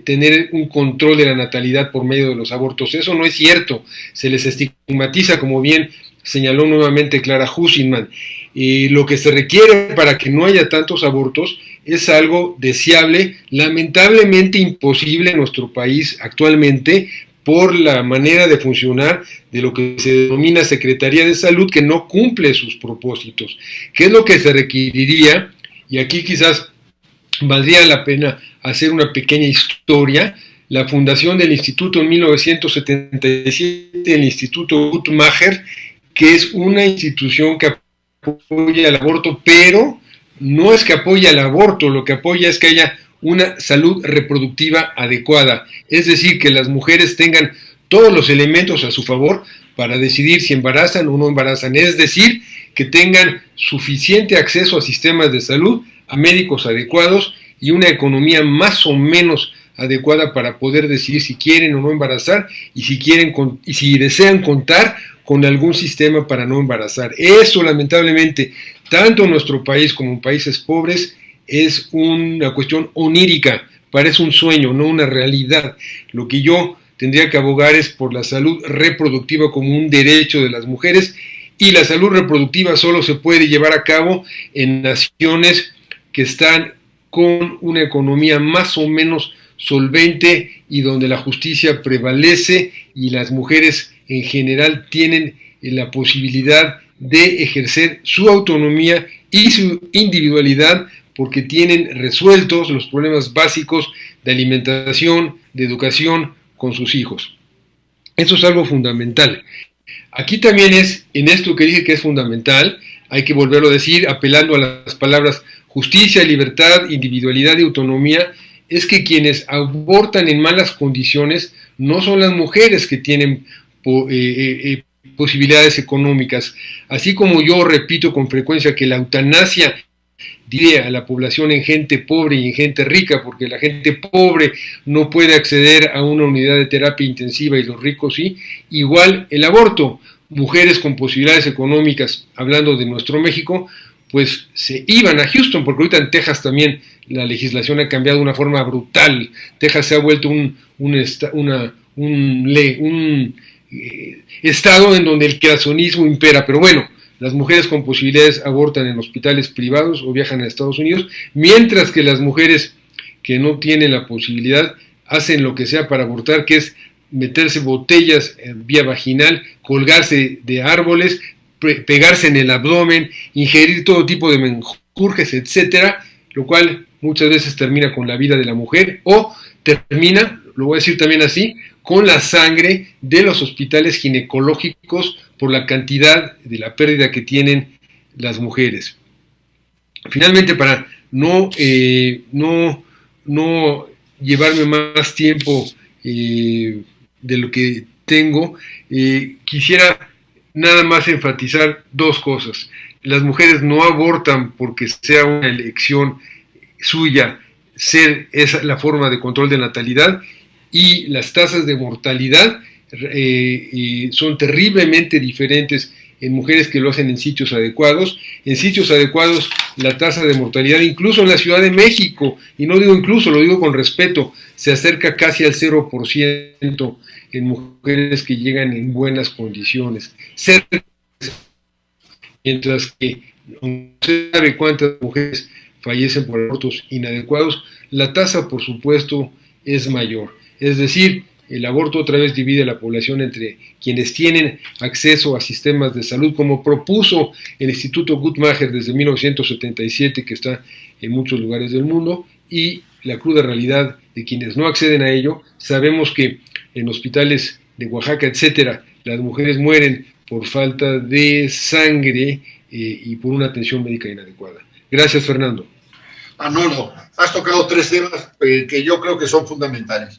tener un control de la natalidad por medio de los abortos, eso no es cierto, se les estigmatiza, como bien señaló nuevamente Clara Hussinman. Lo que se requiere para que no haya tantos abortos es algo deseable, lamentablemente imposible en nuestro país actualmente por la manera de funcionar de lo que se denomina Secretaría de Salud, que no cumple sus propósitos. ¿Qué es lo que se requeriría? Y aquí quizás valdría la pena hacer una pequeña historia. La fundación del instituto en 1977, el Instituto Guttmacher, que es una institución que apoya el aborto, pero no es que apoya el aborto, lo que apoya es que haya una salud reproductiva adecuada, es decir, que las mujeres tengan todos los elementos a su favor para decidir si embarazan o no embarazan, es decir, que tengan suficiente acceso a sistemas de salud a médicos adecuados y una economía más o menos adecuada para poder decidir si quieren o no embarazar y si desean contar con algún sistema para no embarazar. Eso, lamentablemente, tanto en nuestro país como en países pobres, es una cuestión onírica, parece un sueño, no una realidad. Lo que yo tendría que abogar es por la salud reproductiva como un derecho de las mujeres, y la salud reproductiva solo se puede llevar a cabo en naciones que están con una economía más o menos solvente y donde la justicia prevalece y las mujeres en general tienen la posibilidad de ejercer su autonomía y su individualidad porque tienen resueltos los problemas básicos de alimentación, de educación con sus hijos. Eso es algo fundamental. Aquí también es, en esto que dije que es fundamental, hay que volverlo a decir, apelando a las palabras justicia, libertad, individualidad y autonomía, es que quienes abortan en malas condiciones no son las mujeres que tienen posibilidades económicas. Así como yo repito con frecuencia que la eutanasia diré a la población en gente pobre y en gente rica, porque la gente pobre no puede acceder a una unidad de terapia intensiva y los ricos sí, igual el aborto. Mujeres con posibilidades económicas, hablando de nuestro México, pues se iban a Houston, porque ahorita en Texas también la legislación ha cambiado de una forma brutal. Texas se ha vuelto un estado en donde el creacionismo impera, pero bueno, las mujeres con posibilidades abortan en hospitales privados o viajan a Estados Unidos, mientras que las mujeres que no tienen la posibilidad hacen lo que sea para abortar, que es meterse botellas vía vaginal, colgarse de árboles, pegarse en el abdomen, ingerir todo tipo de menjurjes, etcétera, lo cual muchas veces termina con la vida de la mujer o termina, lo voy a decir también así, con la sangre de los hospitales ginecológicos por la cantidad de la pérdida que tienen las mujeres. Finalmente, para no llevarme más tiempo de lo que tengo, quisiera nada más enfatizar dos cosas. Las mujeres no abortan porque sea una elección suya ser esa la forma de control de natalidad, y las tasas de mortalidad son terriblemente diferentes en mujeres que lo hacen en sitios adecuados. En sitios adecuados la tasa de mortalidad, incluso en la Ciudad de México, y no digo incluso, lo digo con respeto, se acerca casi al 0% en mujeres que llegan en buenas condiciones. Mientras que no se sabe cuántas mujeres fallecen por abortos inadecuados, la tasa, por supuesto, es mayor. Es decir, el aborto otra vez divide a la población entre quienes tienen acceso a sistemas de salud, como propuso el Instituto Guttmacher desde 1977, que está en muchos lugares del mundo, y la cruda realidad de quienes no acceden a ello. Sabemos que en hospitales de Oaxaca, etcétera, las mujeres mueren por falta de sangre y por una atención médica inadecuada. Gracias, Fernando. Manolo, has tocado tres temas que yo creo que son fundamentales.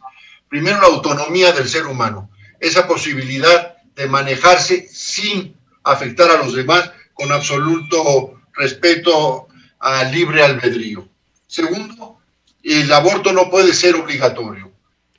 Primero, la autonomía del ser humano, esa posibilidad de manejarse sin afectar a los demás, con absoluto respeto al libre albedrío. Segundo, el aborto no puede ser obligatorio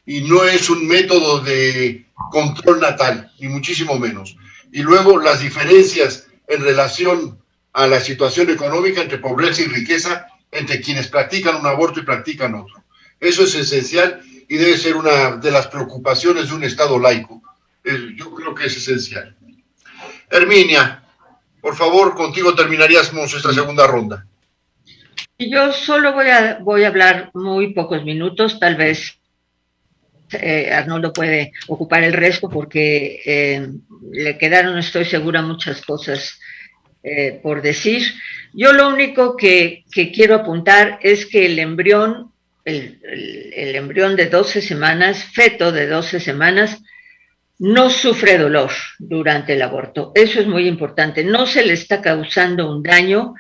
y no es un método de control natal, ni muchísimo menos. Y luego, las diferencias en relación a la situación económica entre pobreza y riqueza, entre quienes practican un aborto y practican otro. Eso es esencial y debe ser una de las preocupaciones de un Estado laico. Yo creo que es esencial. Herminia, por favor, contigo terminaríamos esta segunda ronda. Yo solo voy a hablar muy pocos minutos, tal vez Arnoldo puede ocupar el resto porque le quedaron, estoy segura, muchas cosas por decir. Yo lo único que quiero apuntar es que el embrión, el embrión de 12 semanas, feto de 12 semanas, no sufre dolor durante el aborto. Eso es muy importante. No se le está causando un daño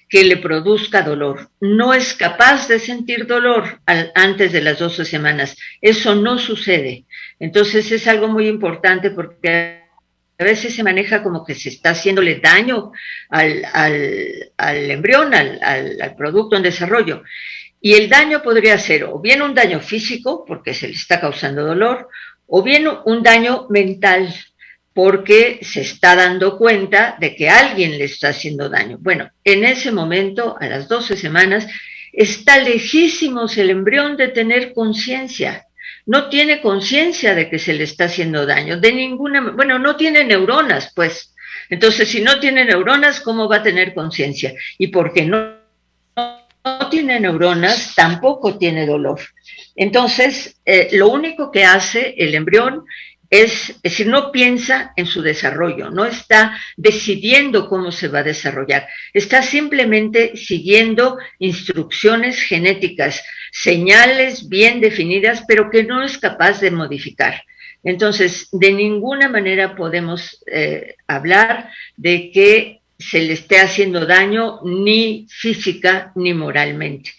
que le produzca dolor. No es capaz de sentir dolor antes de las 12 semanas. Eso no sucede. Entonces es algo muy importante porque veces se maneja como que se está haciéndole daño al embrión, al producto en desarrollo. Y el daño podría ser o bien un daño físico, porque se le está causando dolor, o bien un daño mental, porque se está dando cuenta de que alguien le está haciendo daño. Bueno, en ese momento, a las 12 semanas, está lejísimos el embrión de tener conciencia. No tiene conciencia de que se le está haciendo daño, de ninguna, bueno, no tiene neuronas, pues. Entonces, si no tiene neuronas, ¿cómo va a tener conciencia? Y porque no tiene neuronas, tampoco tiene dolor. Entonces, lo único que hace el embrión es decir, no piensa en su desarrollo, no está decidiendo cómo se va a desarrollar, está simplemente siguiendo instrucciones genéticas, señales bien definidas, pero que no es capaz de modificar. Entonces, de ninguna manera podemos hablar de que se le esté haciendo daño ni física ni moralmente.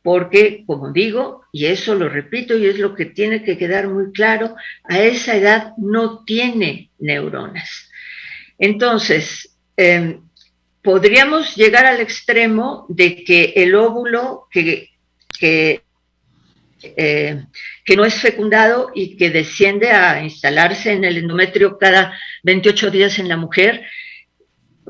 Porque, como digo, y eso lo repito y es lo que tiene que quedar muy claro, a esa edad no tiene neuronas. Entonces, podríamos llegar al extremo de que el óvulo que no es fecundado y que desciende a instalarse en el endometrio cada 28 días en la mujer,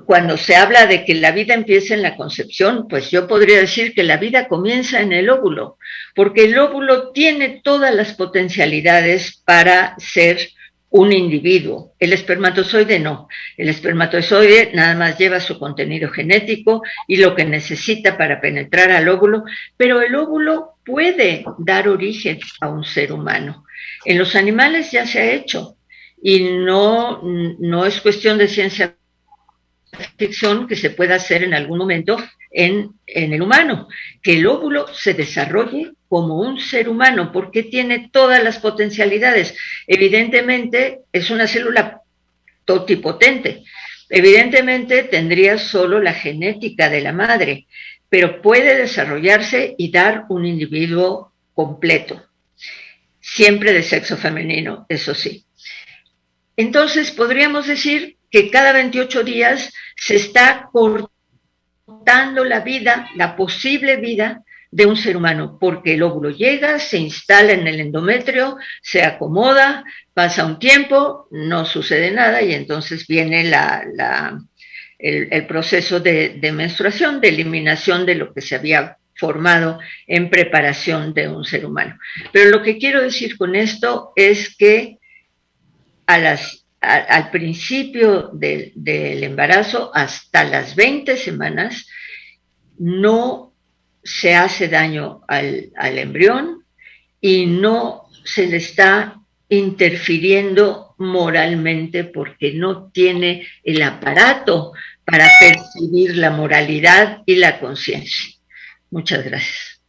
cuando se habla de que la vida empieza en la concepción, pues yo podría decir que la vida comienza en el óvulo, porque el óvulo tiene todas las potencialidades para ser un individuo. El espermatozoide no. El espermatozoide nada más lleva su contenido genético y lo que necesita para penetrar al óvulo, pero el óvulo puede dar origen a un ser humano. En los animales ya se ha hecho y no es cuestión de ciencia ficción que se pueda hacer en algún momento en el humano, que el óvulo se desarrolle como un ser humano, porque tiene todas las potencialidades. Evidentemente es una célula totipotente, evidentemente tendría solo la genética de la madre, pero puede desarrollarse y dar un individuo completo, siempre de sexo femenino, eso sí. Entonces podríamos decir que cada 28 días se está cortando la vida, la posible vida de un ser humano, porque el óvulo llega, se instala en el endometrio, se acomoda, pasa un tiempo, no sucede nada y entonces viene el proceso de menstruación, de eliminación de lo que se había formado en preparación de un ser humano. Pero lo que quiero decir con esto es que al principio del embarazo, hasta las 20 semanas, no se hace daño al embrión y no se le está interfiriendo moralmente porque no tiene el aparato para percibir la moralidad y la conciencia. Muchas gracias.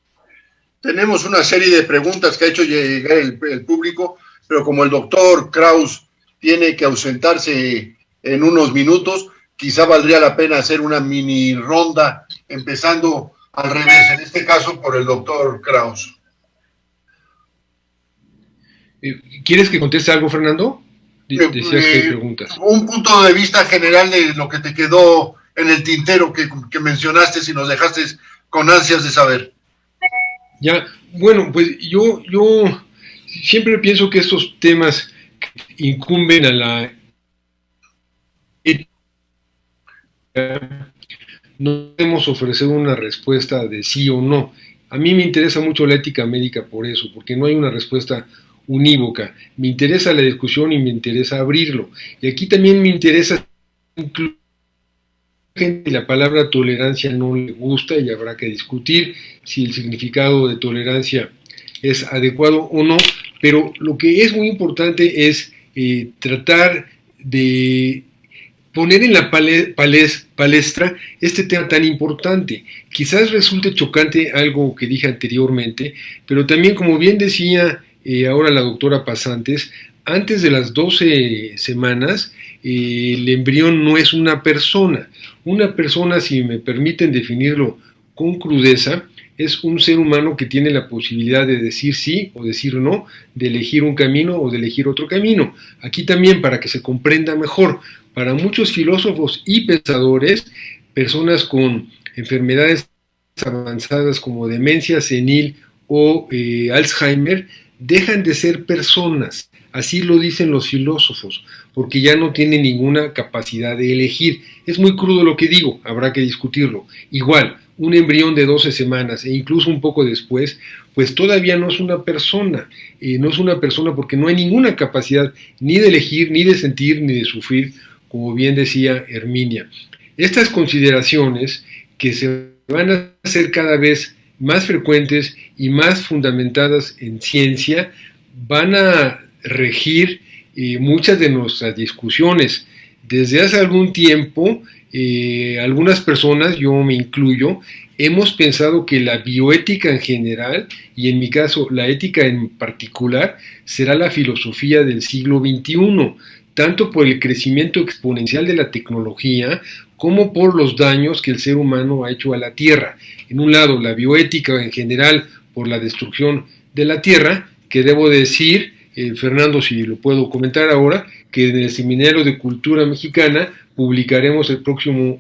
Tenemos una serie de preguntas que ha hecho llegar el público, pero como el doctor Kraus tiene que ausentarse en unos minutos, quizá valdría la pena hacer una mini ronda, empezando al revés, en este caso por el doctor Kraus. ¿Quieres que conteste algo, Fernando? Decías que hay preguntas. Un punto de vista general de lo que te quedó en el tintero que mencionaste, si nos dejaste con ansias de saber. Ya, bueno, pues yo siempre pienso que estos temas incumben a la ética. No podemos ofrecer una respuesta de sí o no. A mí me interesa mucho la ética médica por eso, porque no hay una respuesta unívoca. Me interesa la discusión y me interesa abrirlo. Y aquí también me interesa incluir gente, la palabra tolerancia no le gusta y habrá que discutir si el significado de tolerancia es adecuado o no, pero lo que es muy importante es tratar de poner en la palestra este tema tan importante. Quizás resulte chocante algo que dije anteriormente, pero también, como bien decía ahora la doctora Pasantes, antes de las 12 semanas, el embrión no es una persona. Una persona, si me permiten definirlo con crudeza, es un ser humano que tiene la posibilidad de decir sí o decir no, de elegir un camino o de elegir otro camino. Aquí también, para que se comprenda mejor, para muchos filósofos y pensadores, personas con enfermedades avanzadas como demencia senil o Alzheimer, dejan de ser personas, así lo dicen los filósofos, porque ya no tienen ninguna capacidad de elegir. Es muy crudo lo que digo, habrá que discutirlo. Igual, un embrión de 12 semanas e incluso un poco después, pues todavía no es una persona, no es una persona porque no hay ninguna capacidad ni de elegir, ni de sentir, ni de sufrir, como bien decía Herminia. Estas consideraciones que se van a hacer cada vez más frecuentes y más fundamentadas en ciencia, van a regir muchas de nuestras discusiones. Desde hace algún tiempo, algunas personas, yo me incluyo, hemos pensado que la bioética en general, y en mi caso la ética en particular, será la filosofía del siglo XXI, tanto por el crecimiento exponencial de la tecnología como por los daños que el ser humano ha hecho a la Tierra. En un lado, la bioética en general por la destrucción de la Tierra, que debo decir, Fernando, si lo puedo comentar ahora, que en el Seminario de Cultura Mexicana publicaremos el próximo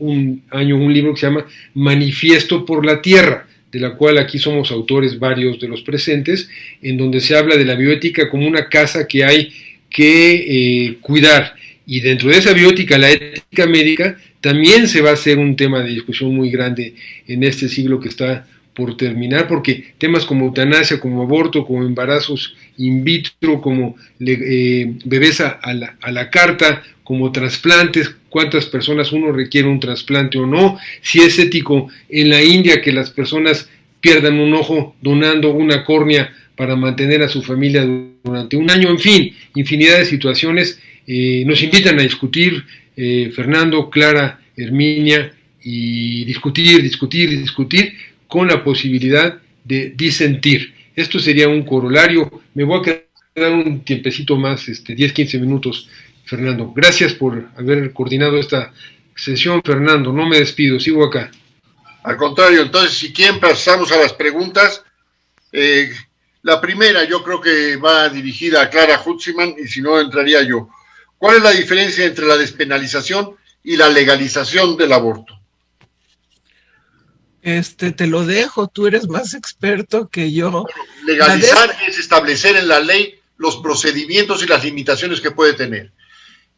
año un libro que se llama Manifiesto por la Tierra, de la cual aquí somos autores varios de los presentes, en donde se habla de la bioética como una casa que hay que cuidar. Y dentro de esa bioética, la ética médica, también se va a hacer un tema de discusión muy grande en este siglo que está por terminar, porque temas como eutanasia, como aborto, como embarazos in vitro, como bebés a la carta, como trasplantes, cuántas personas uno requiere un trasplante o no, si es ético en la India que las personas pierdan un ojo donando una córnea para mantener a su familia durante un año, en fin, infinidad de situaciones nos invitan a discutir, Fernando, Clara, Herminia, y discutir con la posibilidad de disentir. Esto sería un corolario. Me voy a quedar un tiempecito más, 10, 15 minutos, Fernando. Gracias por haber coordinado esta sesión, Fernando. No me despido, sigo acá. Al contrario, entonces, si quieren, pasamos a las preguntas. La primera yo creo que va dirigida a Clara Hutziman, y si no, entraría yo. ¿Cuál es la diferencia entre la despenalización y la legalización del aborto? Te lo dejo, tú eres más experto que yo. Bueno, legalizar es establecer en la ley los procedimientos y las limitaciones que puede tener.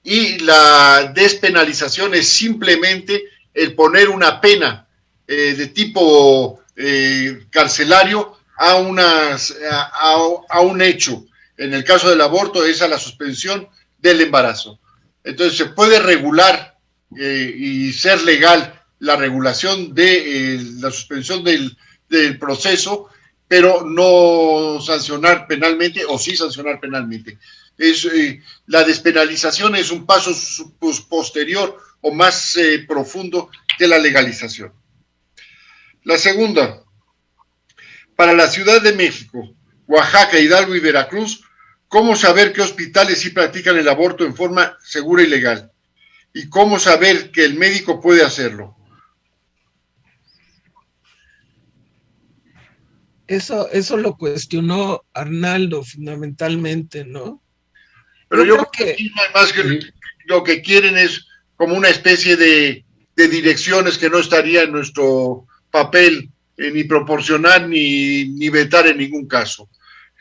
Y la despenalización es simplemente el poner una pena de tipo carcelario a un hecho. En el caso del aborto es a la suspensión del embarazo. Entonces se puede regular y ser legal la regulación de la suspensión del proceso, pero no sancionar penalmente, o sí sancionar penalmente. La despenalización es un paso posterior o más profundo que la legalización. La segunda, para la Ciudad de México, Oaxaca, Hidalgo y Veracruz, ¿cómo saber qué hospitales sí practican el aborto en forma segura y legal? ¿Y cómo saber que el médico puede hacerlo? Eso lo cuestionó Arnaldo fundamentalmente, ¿no? Pero yo creo que además lo que quieren es como una especie de direcciones que no estaría en nuestro papel ni proporcionar ni vetar en ningún caso.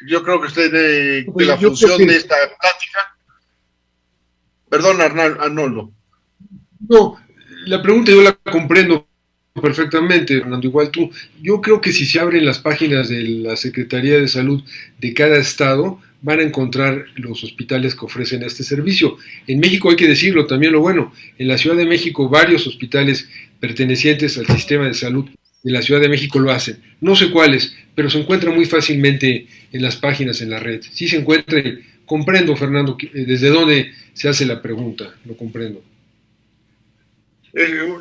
Yo creo que usted de la función de esta plática. Perdón, Arnoldo. No, la pregunta yo la comprendo perfectamente, Fernando, igual tú. Yo creo que si se abren las páginas de la Secretaría de Salud de cada estado, van a encontrar los hospitales que ofrecen este servicio. En México hay que decirlo también lo bueno, en la Ciudad de México varios hospitales pertenecientes al sistema de salud de la Ciudad de México lo hacen. No sé cuáles, pero se encuentra muy fácilmente en las páginas, en la red. Sí se encuentra, comprendo, Fernando, desde dónde se hace la pregunta, lo comprendo.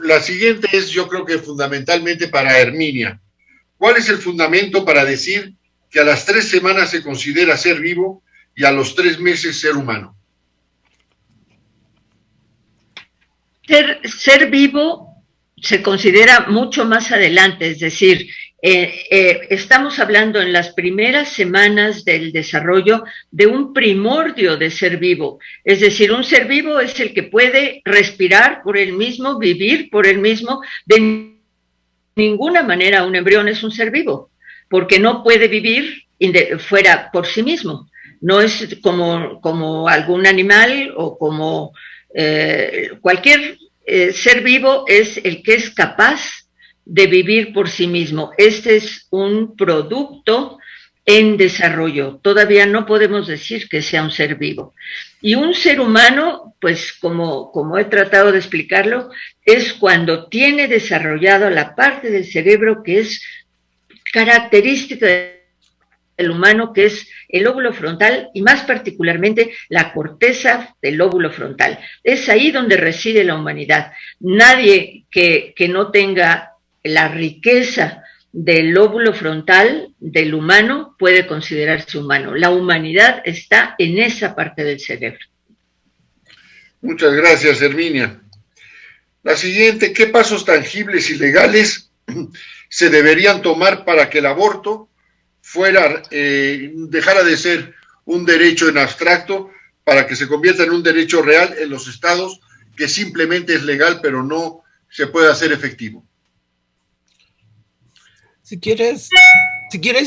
La siguiente es, yo creo que fundamentalmente para Herminia. ¿Cuál es el fundamento para decir que a las 3 semanas se considera ser vivo y a los 3 meses ser humano? Ser vivo se considera mucho más adelante, es decir, Estamos hablando en las primeras semanas del desarrollo de un primordio de ser vivo. Es decir, un ser vivo es el que puede respirar por él mismo, vivir por él mismo. De ninguna manera un embrión es un ser vivo, porque no puede vivir fuera por sí mismo. No es como algún animal o como cualquier ser vivo es el que es capaz de vivir por sí mismo. Este es un producto en desarrollo. Todavía no podemos decir que sea un ser vivo. Y un ser humano, pues como he tratado de explicarlo, es cuando tiene desarrollado la parte del cerebro que es característica del humano, que es el lóbulo frontal y más particularmente la corteza del lóbulo frontal. Es ahí donde reside la humanidad. Nadie que no tenga la riqueza del lóbulo frontal del humano puede considerarse humano. La humanidad está en esa parte del cerebro. Muchas gracias, Herminia. La siguiente, ¿qué pasos tangibles y legales se deberían tomar para que el aborto dejara de ser un derecho en abstracto, para que se convierta en un derecho real en los estados, que simplemente es legal pero no se puede hacer efectivo? Si quieres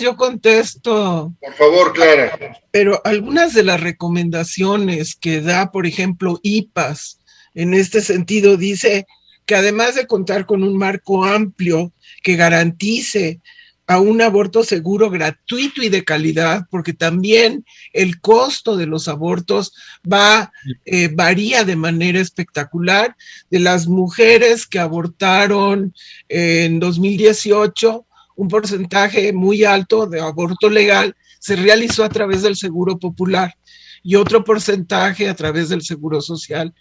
yo contesto. Por favor, Clara. Pero algunas de las recomendaciones que da, por ejemplo, IPAS, en este sentido, dice que además de contar con un marco amplio que garantice a un aborto seguro, gratuito y de calidad, porque también el costo de los abortos varía de manera espectacular. De las mujeres que abortaron en 2018, un porcentaje muy alto de aborto legal se realizó a través del Seguro Popular y otro porcentaje a través del Seguro Social.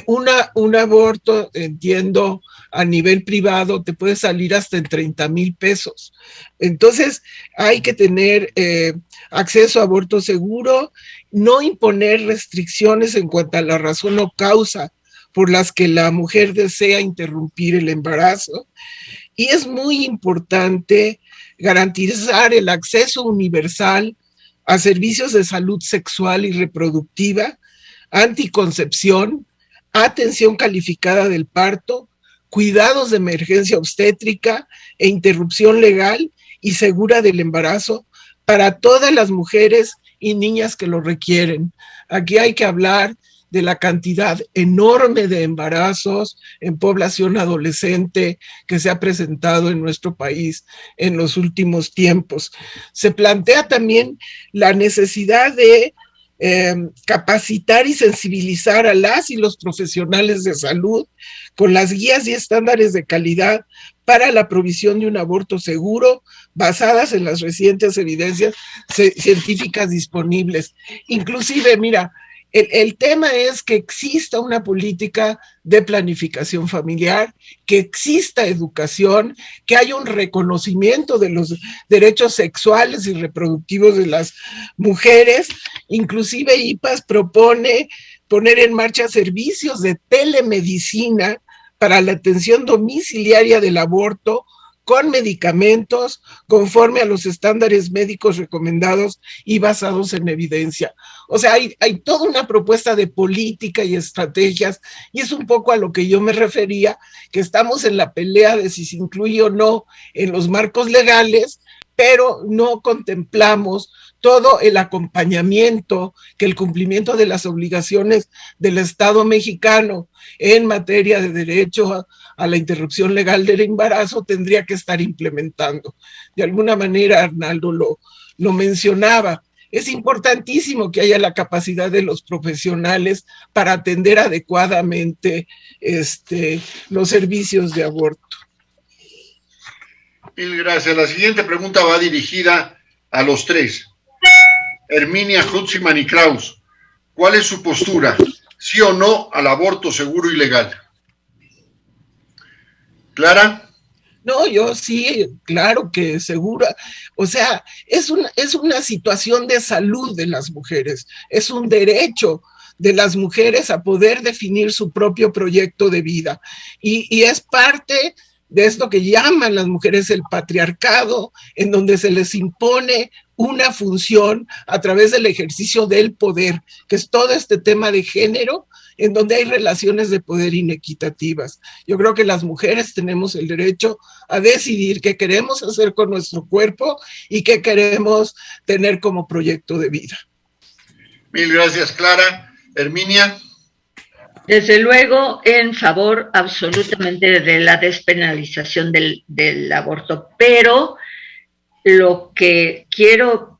Un aborto, entiendo, a nivel privado te puede salir hasta en 30,000 pesos. Entonces hay que tener acceso a aborto seguro, no imponer restricciones en cuanto a la razón o causa por las que la mujer desea interrumpir el embarazo. Y es muy importante garantizar el acceso universal a servicios de salud sexual y reproductiva, anticoncepción, atención calificada del parto, cuidados de emergencia obstétrica e interrupción legal y segura del embarazo para todas las mujeres y niñas que lo requieren. Aquí hay que hablar de la cantidad enorme de embarazos en población adolescente que se ha presentado en nuestro país en los últimos tiempos. Se plantea también la necesidad de capacitar y sensibilizar a las y los profesionales de salud con las guías y estándares de calidad para la provisión de un aborto seguro basadas en las recientes evidencias científicas disponibles. Inclusive, mira, el tema es que exista una política de planificación familiar, que exista educación, que haya un reconocimiento de los derechos sexuales y reproductivos de las mujeres. Inclusive IPAS propone poner en marcha servicios de telemedicina para la atención domiciliaria del aborto con medicamentos conforme a los estándares médicos recomendados y basados en evidencia. O sea, hay toda una propuesta de política y estrategias, y es un poco a lo que yo me refería, que estamos en la pelea de si se incluye o no en los marcos legales, pero no contemplamos todo el acompañamiento que el cumplimiento de las obligaciones del Estado mexicano en materia de derecho a la interrupción legal del embarazo tendría que estar implementando. De alguna manera, Arnaldo lo mencionaba. Es importantísimo que haya la capacidad de los profesionales para atender adecuadamente los servicios de aborto. Mil gracias. La siguiente pregunta va dirigida a los tres. Herminia, Hutzman y Kraus, ¿cuál es su postura? ¿Sí o no al aborto seguro y legal? ¿Clara? No, yo sí, claro que segura. O sea, es una situación de salud de las mujeres, es un derecho de las mujeres a poder definir su propio proyecto de vida. Y es parte de esto que llaman las mujeres el patriarcado, en donde se les impone una función a través del ejercicio del poder, que es todo este tema de género, en donde hay relaciones de poder inequitativas. Yo creo que las mujeres tenemos el derecho a decidir qué queremos hacer con nuestro cuerpo y qué queremos tener como proyecto de vida. Mil gracias, Clara. Herminia. Desde luego, en favor absolutamente de la despenalización del aborto, pero en lo que quiero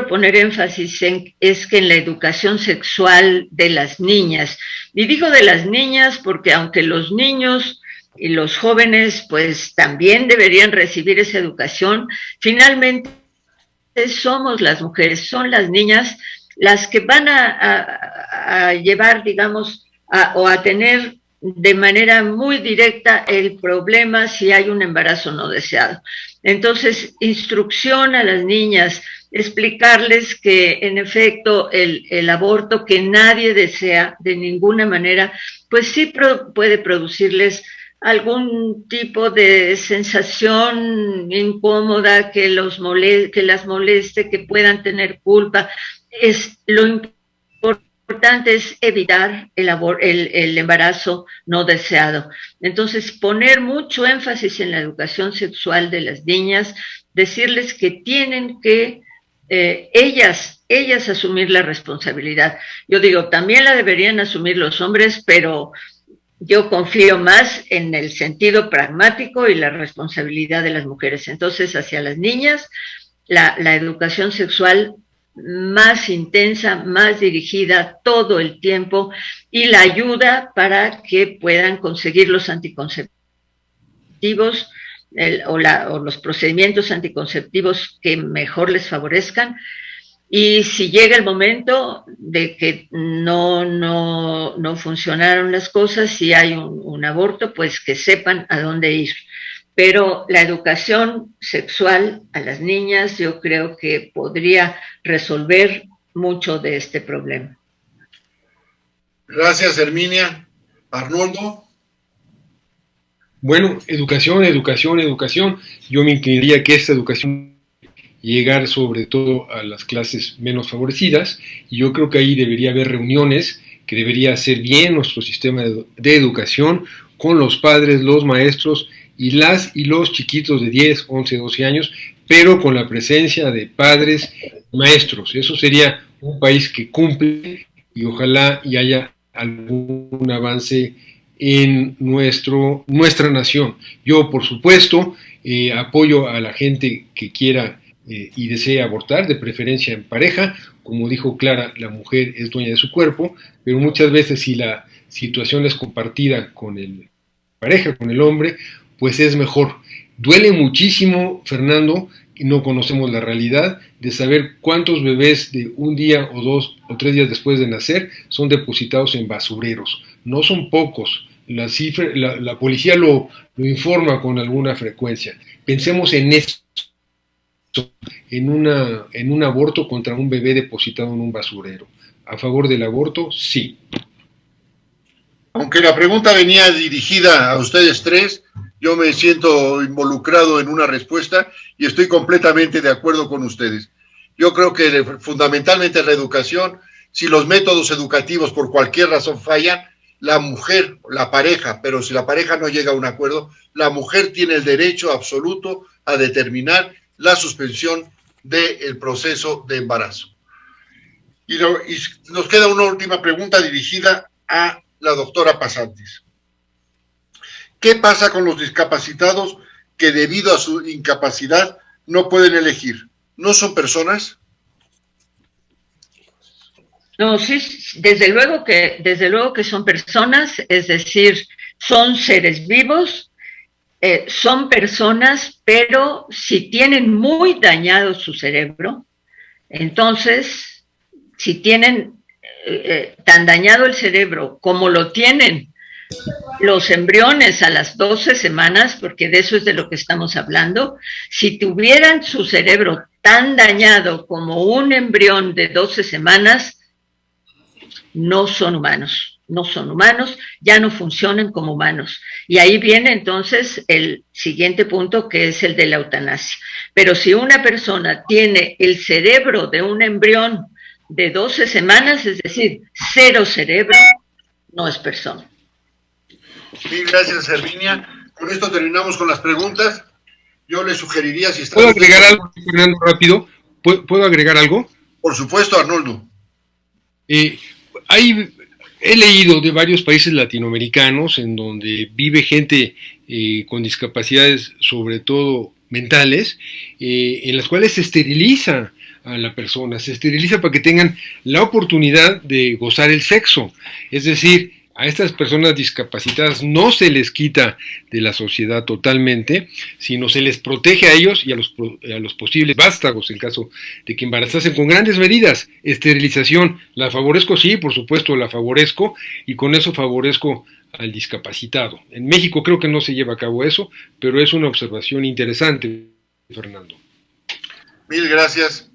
poner énfasis es que en la educación sexual de las niñas, y digo de las niñas porque aunque los niños y los jóvenes pues también deberían recibir esa educación, finalmente somos las mujeres, son las niñas las que van a llevar, digamos, o a tener de manera muy directa el problema si hay un embarazo no deseado. Entonces, instrucción a las niñas, explicarles que en efecto el aborto que nadie desea de ninguna manera, pues sí puede producirles algún tipo de sensación incómoda que las moleste, que puedan tener culpa. Lo importante es evitar el embarazo no deseado. Entonces, poner mucho énfasis en la educación sexual de las niñas, decirles que tienen que ellas asumir la responsabilidad. Yo digo, también la deberían asumir los hombres, pero yo confío más en el sentido pragmático y la responsabilidad de las mujeres. Entonces, hacia las niñas, la educación sexual más intensa, más dirigida todo el tiempo, y la ayuda para que puedan conseguir los anticonceptivos o los procedimientos anticonceptivos que mejor les favorezcan. Y si llega el momento de que no funcionaron las cosas, si hay un aborto, pues que sepan a dónde ir. Pero la educación sexual a las niñas yo creo que podría resolver mucho de este problema. Gracias, Herminia. Arnoldo. Bueno, educación. Yo me inclinaría que esta educación llegar sobre todo a las clases menos favorecidas, y yo creo que ahí debería haber reuniones que debería hacer bien nuestro sistema de educación con los padres, los maestros y los chiquitos de 10, 11, 12 años, pero con la presencia de padres y maestros. Eso sería un país que cumple, y ojalá y haya algún avance en nuestra nación. Yo, por supuesto, apoyo a la gente que quiera y desea abortar, de preferencia en pareja. Como dijo Clara, la mujer es dueña de su cuerpo, pero muchas veces si la situación es compartida con el pareja, con el hombre, pues es mejor. Duele muchísimo, Fernando, y no conocemos la realidad de saber cuántos bebés de un día o 2 o 3 días después de nacer son depositados en basureros. No son pocos. La policía lo informa con alguna frecuencia. Pensemos en eso, en un aborto contra un bebé depositado en un basurero. ¿A favor del aborto? Sí. Aunque la pregunta venía dirigida a ustedes tres, yo me siento involucrado en una respuesta y estoy completamente de acuerdo con ustedes. Yo creo que fundamentalmente la educación, si los métodos educativos por cualquier razón fallan, la mujer, la pareja, pero si la pareja no llega a un acuerdo, la mujer tiene el derecho absoluto a determinar la suspensión del proceso de embarazo. Y nos queda una última pregunta dirigida a la doctora Pasantes. ¿Qué pasa con los discapacitados que debido a su incapacidad no pueden elegir? ¿No son personas? No, sí, desde luego que son personas, es decir, son seres vivos, son personas, pero si tienen muy dañado su cerebro, entonces, si tienen tan dañado el cerebro como lo tienen los embriones a las 12 semanas, porque de eso es de lo que estamos hablando, si tuvieran su cerebro tan dañado como un embrión de 12 semanas, no son humanos. no son humanos, ya no funcionan como humanos. Y ahí viene entonces el siguiente punto, que es el de la eutanasia. Pero si una persona tiene el cerebro de un embrión de 12 semanas, es decir, 0 cerebro, no es persona. Sí, gracias, Herminia. Con esto terminamos con las preguntas. Yo le sugeriría, si está... ¿Puedo agregar algo, Fernando, rápido? ¿Puedo agregar algo? Por supuesto, Arnoldo. He leído de varios países latinoamericanos en donde vive gente con discapacidades, sobre todo mentales, en las cuales se esteriliza a la persona, se esteriliza para que tengan la oportunidad de gozar el sexo. Es decir, a estas personas discapacitadas no se les quita de la sociedad totalmente, sino se les protege a ellos y a los posibles vástagos en caso de que embarazasen con grandes medidas. Esterilización, ¿la favorezco? Sí, por supuesto la favorezco, y con eso favorezco al discapacitado. En México creo que no se lleva a cabo eso, pero es una observación interesante, Fernando. Mil gracias.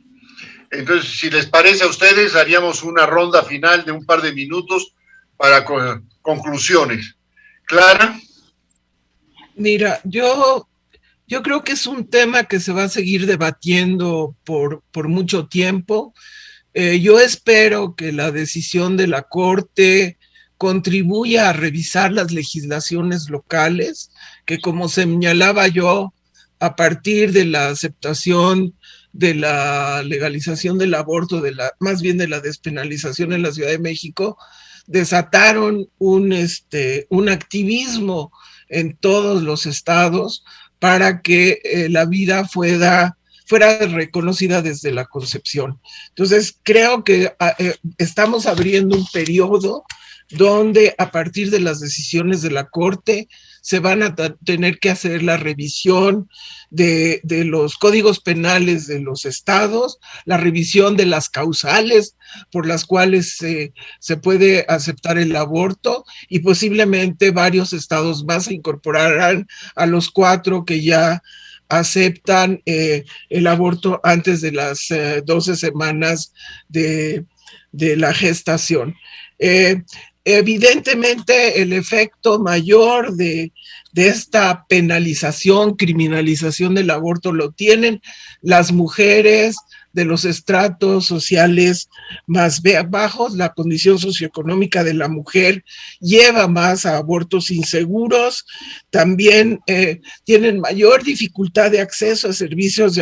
Entonces, si les parece a ustedes, haríamos una ronda final de un par de minutos para conclusiones. Clara. Mira, yo creo que es un tema que se va a seguir debatiendo por mucho tiempo. Yo espero que la decisión de la Corte contribuya a revisar las legislaciones locales, que como señalaba yo, a partir de la aceptación de la legalización del aborto, más bien de la despenalización en la Ciudad de México, desataron un activismo en todos los estados para que la vida fuera reconocida desde la concepción. Entonces, creo que estamos abriendo un periodo donde a partir de las decisiones de la Corte se van a tener que hacer la revisión de los códigos penales de los estados, la revisión de las causales por las cuales se puede aceptar el aborto, y posiblemente varios estados más se incorporarán a los 4 que ya aceptan el aborto antes de las 12 semanas de la gestación. Evidentemente, el efecto mayor de esta penalización, criminalización del aborto lo tienen las mujeres de los estratos sociales más bajos. La condición socioeconómica de la mujer lleva más a abortos inseguros. También tienen mayor dificultad de acceso a servicios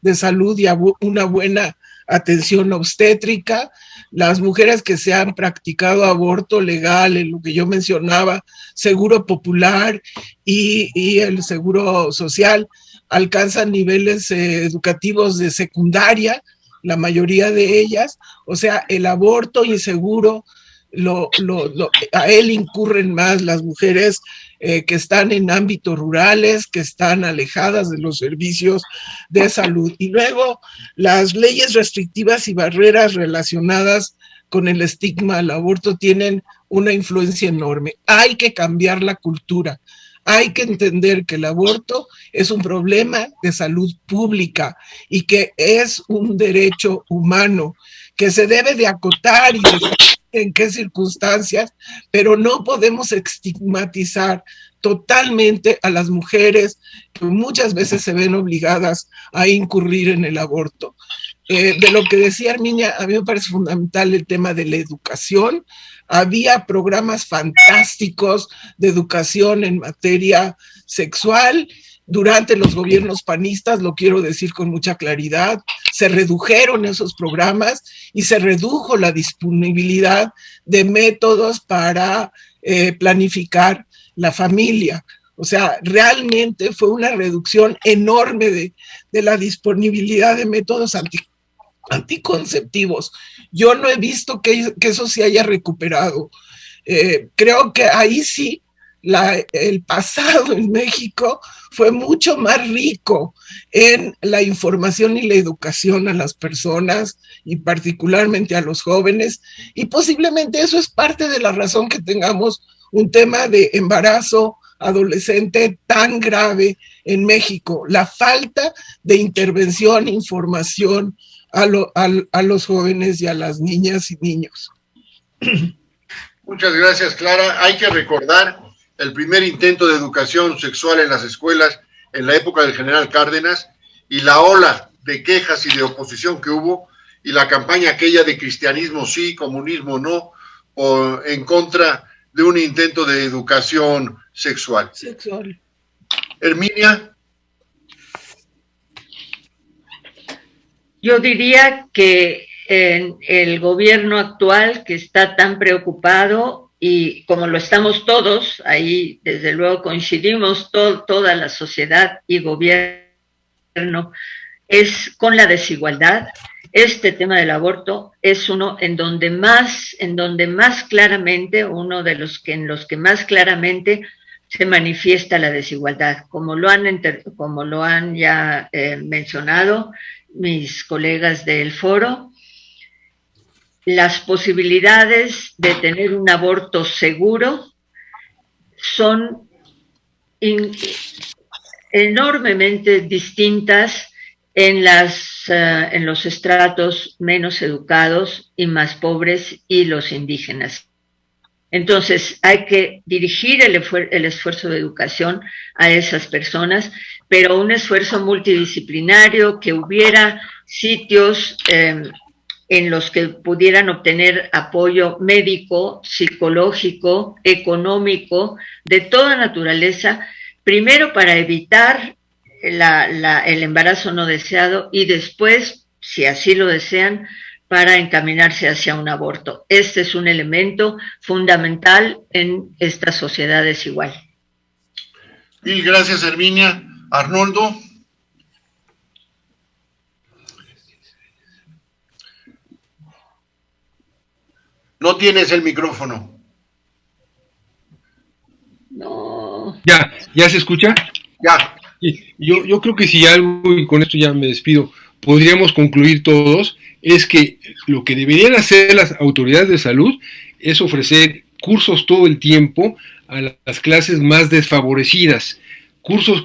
de salud y a una buena atención obstétrica. Las mujeres que se han practicado aborto legal, en lo que yo mencionaba, seguro popular y el seguro social, alcanzan niveles educativos de secundaria, la mayoría de ellas. O sea, el aborto inseguro, a él incurren más las mujeres que están en ámbitos rurales, que están alejadas de los servicios de salud. Y luego las leyes restrictivas y barreras relacionadas con el estigma al aborto tienen una influencia enorme. Hay que cambiar la cultura. Hay que entender que el aborto es un problema de salud pública y que es un derecho humano que se debe de acotar y de en qué circunstancias, pero no podemos estigmatizar totalmente a las mujeres que muchas veces se ven obligadas a incurrir en el aborto. De lo que decía Herminia, a mí me parece fundamental el tema de la educación. Había programas fantásticos de educación en materia sexual durante los gobiernos panistas, lo quiero decir con mucha claridad. Se redujeron esos programas y se redujo la disponibilidad de métodos para planificar la familia. O sea, realmente fue una reducción enorme de la disponibilidad de métodos anticonceptivos. Yo no he visto que eso se haya recuperado. Creo que ahí sí el pasado en México fue mucho más rico en la información y la educación a las personas y particularmente a los jóvenes, y posiblemente eso es parte de la razón que tengamos un tema de embarazo adolescente tan grave en México, la falta de intervención e información a los jóvenes y a las niñas y niños. Muchas gracias, Clara. Hay que recordar el primer intento de educación sexual en las escuelas en la época del general Cárdenas y la ola de quejas y de oposición que hubo y la campaña aquella de cristianismo sí, comunismo no, o en contra de un intento de educación sexual. Herminia. Yo diría que en el gobierno actual, que está tan preocupado, y como lo estamos todos, ahí desde luego coincidimos toda la sociedad y gobierno, es con la desigualdad. Este tema del aborto es uno en donde más claramente, uno de los que en los que más claramente se manifiesta la desigualdad, como lo han ya mencionado mis colegas del foro. Las posibilidades de tener un aborto seguro son enormemente distintas en los estratos menos educados y más pobres y los indígenas. Entonces, hay que dirigir el esfuerzo de educación a esas personas, pero un esfuerzo multidisciplinario, que hubiera sitios en los que pudieran obtener apoyo médico, psicológico, económico, de toda naturaleza, primero para evitar el embarazo no deseado y después, si así lo desean, para encaminarse hacia un aborto. Este es un elemento fundamental en esta sociedad desigual. Mil gracias, Herminia. Arnoldo. No tienes el micrófono. No. ¿Ya se escucha? Ya. Yo creo que si algo, y con esto ya me despido, podríamos concluir todos, es que lo que deberían hacer las autoridades de salud es ofrecer cursos todo el tiempo a las clases más desfavorecidas, cursos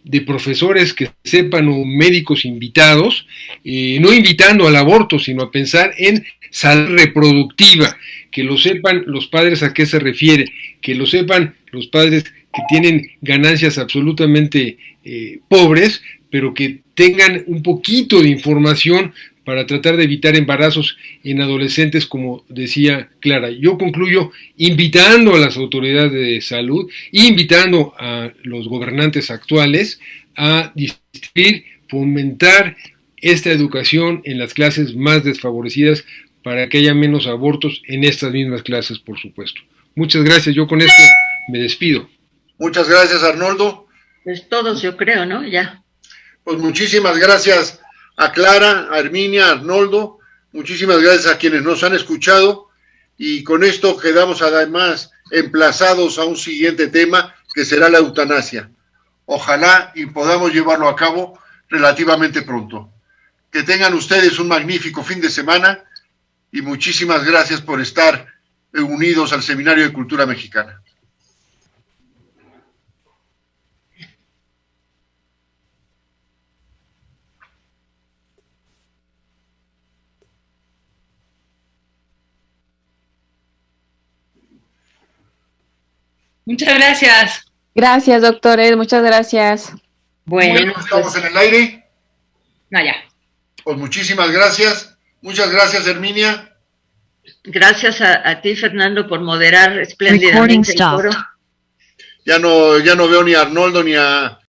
de profesores que sepan o médicos invitados, no invitando al aborto, sino a pensar en salud reproductiva, que lo sepan los padres a qué se refiere, que lo sepan los padres que tienen ganancias absolutamente pobres, pero que tengan un poquito de información para tratar de evitar embarazos en adolescentes, como decía Clara. Yo concluyo invitando a las autoridades de salud, invitando a los gobernantes actuales a distribuir, fomentar esta educación en las clases más desfavorecidas para que haya menos abortos en estas mismas clases, por supuesto. Muchas gracias, yo con esto me despido. Muchas gracias, Arnoldo. Pues todos, yo creo, ¿no? Ya. Pues muchísimas gracias a Clara, a Herminia, a Arnoldo, muchísimas gracias a quienes nos han escuchado, y con esto quedamos además emplazados a un siguiente tema que será la eutanasia. Ojalá y podamos llevarlo a cabo relativamente pronto. Que tengan ustedes un magnífico fin de semana y muchísimas gracias por estar unidos al Seminario de Cultura Mexicana. Muchas gracias. Gracias, doctores, muchas gracias. Bueno, ¿estamos en el aire? No, ya. Pues muchísimas gracias. Muchas gracias, Herminia. Gracias a ti, Fernando, por moderar espléndidamente el foro. Ya no veo ni a Arnoldo ni a